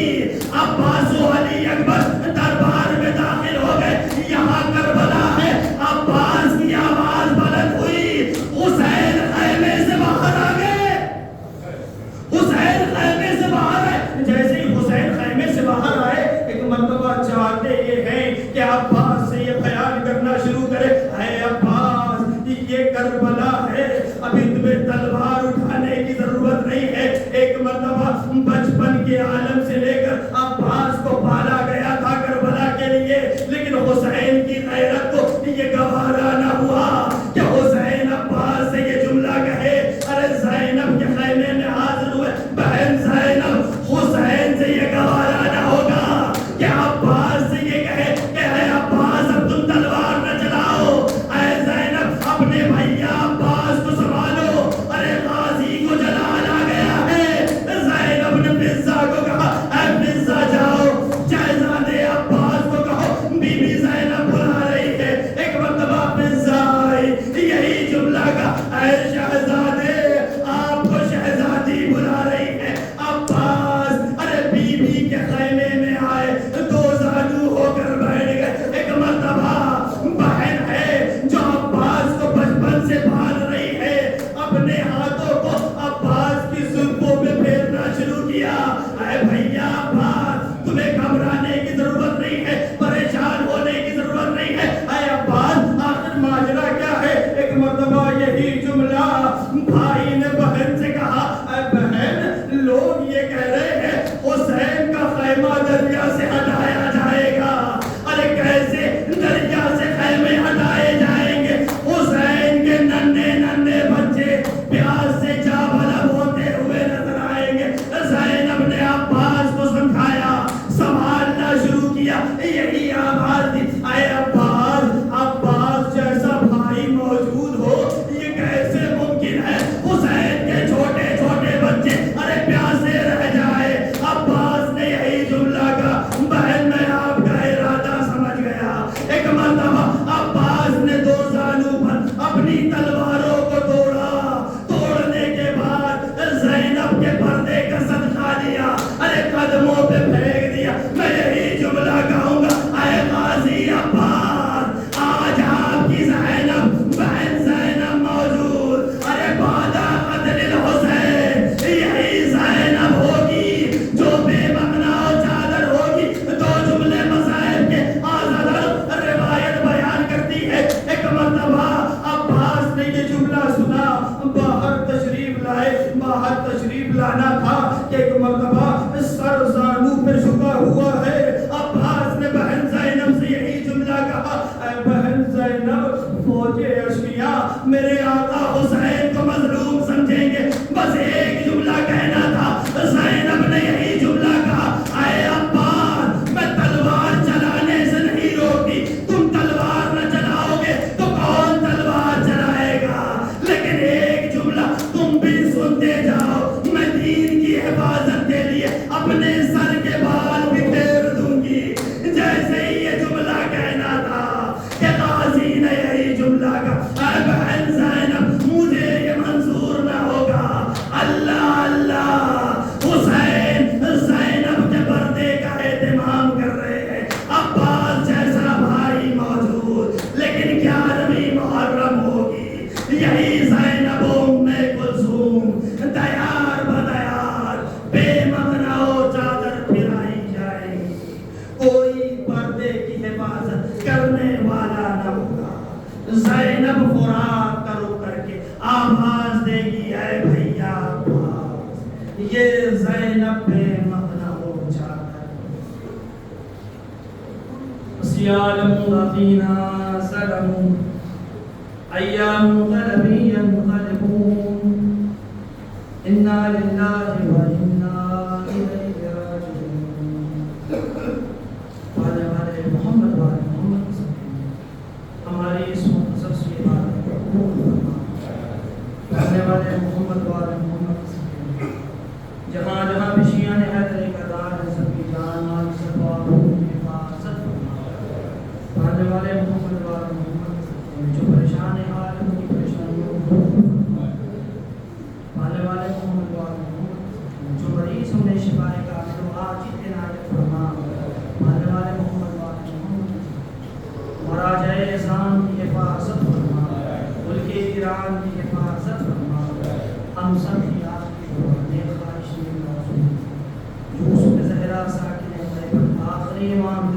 عباس و علی اکبر دربار میں داخل ہو گئے. یہاں کربلا ہے، عباس کی آواز بلند ہوئی. حسین خیمے سے باہر آ گئے. حسین خیمے سے باہر آئے. جیسے ہی حسین خیمے سے باہر آئے ایک مرتبہ چاہتے یہ ہیں کہ عباس سے یہ بیان کرنا شروع کرے، اے عباس یہ کربلا ہے، ابھی تمہیں تلوار اٹھانے کی ضرورت نہیں ہے. ایک مرتبہ بچپن کے عالم سے لے کر عباس کو پالا گیا تھا کربلا کے لیے، لیکن حسین کی غیرت کو یہ گوارا نہ ہوا کہ حسین عباس سے یہ جملہ کہے. ارے زینب کے خیمے میں حاضر ہوئے بہن زینب، حسین سے یہ گوارا نہ ہوگا کہ عباس سے یہ کہے کہ اے عباس اب تم تلوار نہ چلاؤ. اے زینب اپنے بھیا عباس کو سنبھالو. ارے غازی کو جلال آ گیا ہے. زینب نے فضا کو کہا اے دیا. اے بھیا عباس تمہیں گھبرانے کی ضرورت نہیں ہے, پریشان ہونے کی ضرورت نہیں ہے. اے عباس آخر ماجرا کیا ہے؟ ایک مرتبہ یہی جملہ بھائی نے بہن سے کہا, اے بہن لوگ یہ کہہ رہے ہیں حسین کا خیمہ دریا سے ہٹایا جائے گا. ارے کیسے دریا سے خیمے ہٹائے جائیں گے؟ حسین کے ننھے ننھے بچے پیاس سے چاول ہوتے ہوئے نظر آئیں گے. زینب نے عباس کو سمجھایا, سنبھالنا شروع کیا, یہی آواز دی, اے عباس عباس جیسا بھائی موجود ہو یہ کیسے ممکن ہے؟ حسین کے چھوٹے چھوٹے بچے ارے پیاسے رہ جائے. عباس نے یہی جملہ کہا. بہن میں آپ کا ارادہ سمجھ گیا. ایک مرتبہ عباس نے دو زانو پر اپنی تلواروں کو توڑا, توڑنے کے بعد زینب کے پردے کا صدقہ دیا, ارے قدموں پہ پھینک دیا. میں یہی جملہ کہوں گا, اے غازی عباس آج آپ کی زینب بہن زینب موجود, ارے بعد قتل الحسین یہی زینب ہوگی جو بے مغنا و چادر ہوگی. دو جملے مصائب کے آزاد روایت بیان کرتی ہے. ایک مرتبہ عباس نے یہ جملہ سنا, باہر تشریف لائے, باہر تشریف لانا تھا کہ ایک مرتبہ سر زانو پہ جھکا ہوا ہے. عباس نے بہن زینب سے یہی جملہ کہا, اے بہن زینب فوج اشقیاء میرے آقا حسین کو مظلوم سمجھیں گے, بس ایک جملہ کہنا تھا. زینب نے یہی جملہ کہا, اے عباس میں تلوار چلانے سے نہیں روکتی, تم تلوار نہ چلاؤ گے تو کون تلوار چلائے گا, لیکن ایک جملہ تم بھی سنتے جاؤ, میں دین کی حفاظت کے لیے اپنے سر کے بال بکھیر دوں گی. جیسے ہی یہ جملہ کہنا تھا کہ غازی نے یہی جملہ کہا, اے بہن زینب مجھے یہ منظور نہ ہوگا. اللہ اللہ حسین زینب کے پردے کا اہتمام کر رہے ہیں, عباس جیسا بھائی موجود, لیکن 11ویں محرم ہوگی, یہی زینب ام کلثوم دیار بدیار بے مغنا و چادر پھرائی جائے گی. کوئی پردے کی حفاظت کرنے والا نہ ہوگا. زینب فرات کا رخ کر کے آواز دے گی, اے بھیا عباس یہ زینب بے مغنا ہو چادر. سیالم فینا سلم ایام غلبی ينقلبون انا للہ و انا الیہ راجعون. والے والے محمد والے محمد ہماری اس مختصر سی بات والے والے محمد والے محمد جہاں جہاں بھی شیعہ نے حیدری کردار ہے سب کی جان مال سلوات کی حفاظت فرما. والے والے محمد والے محمد جو پریشان حال ان کی پریشانیوں کو والے والے محمد والے محمد جو مریض انہیں شفا کا دعا جتنے نائب فرما. والے والے محمد والے محمد مراجع اعظام کی حفاظت فرما, ملک ایران کی حفاظت فرما. ہم سب کی آپ کی نیک خواہش میں موجود یوسف زہرا ساکن طیبہ آخری امام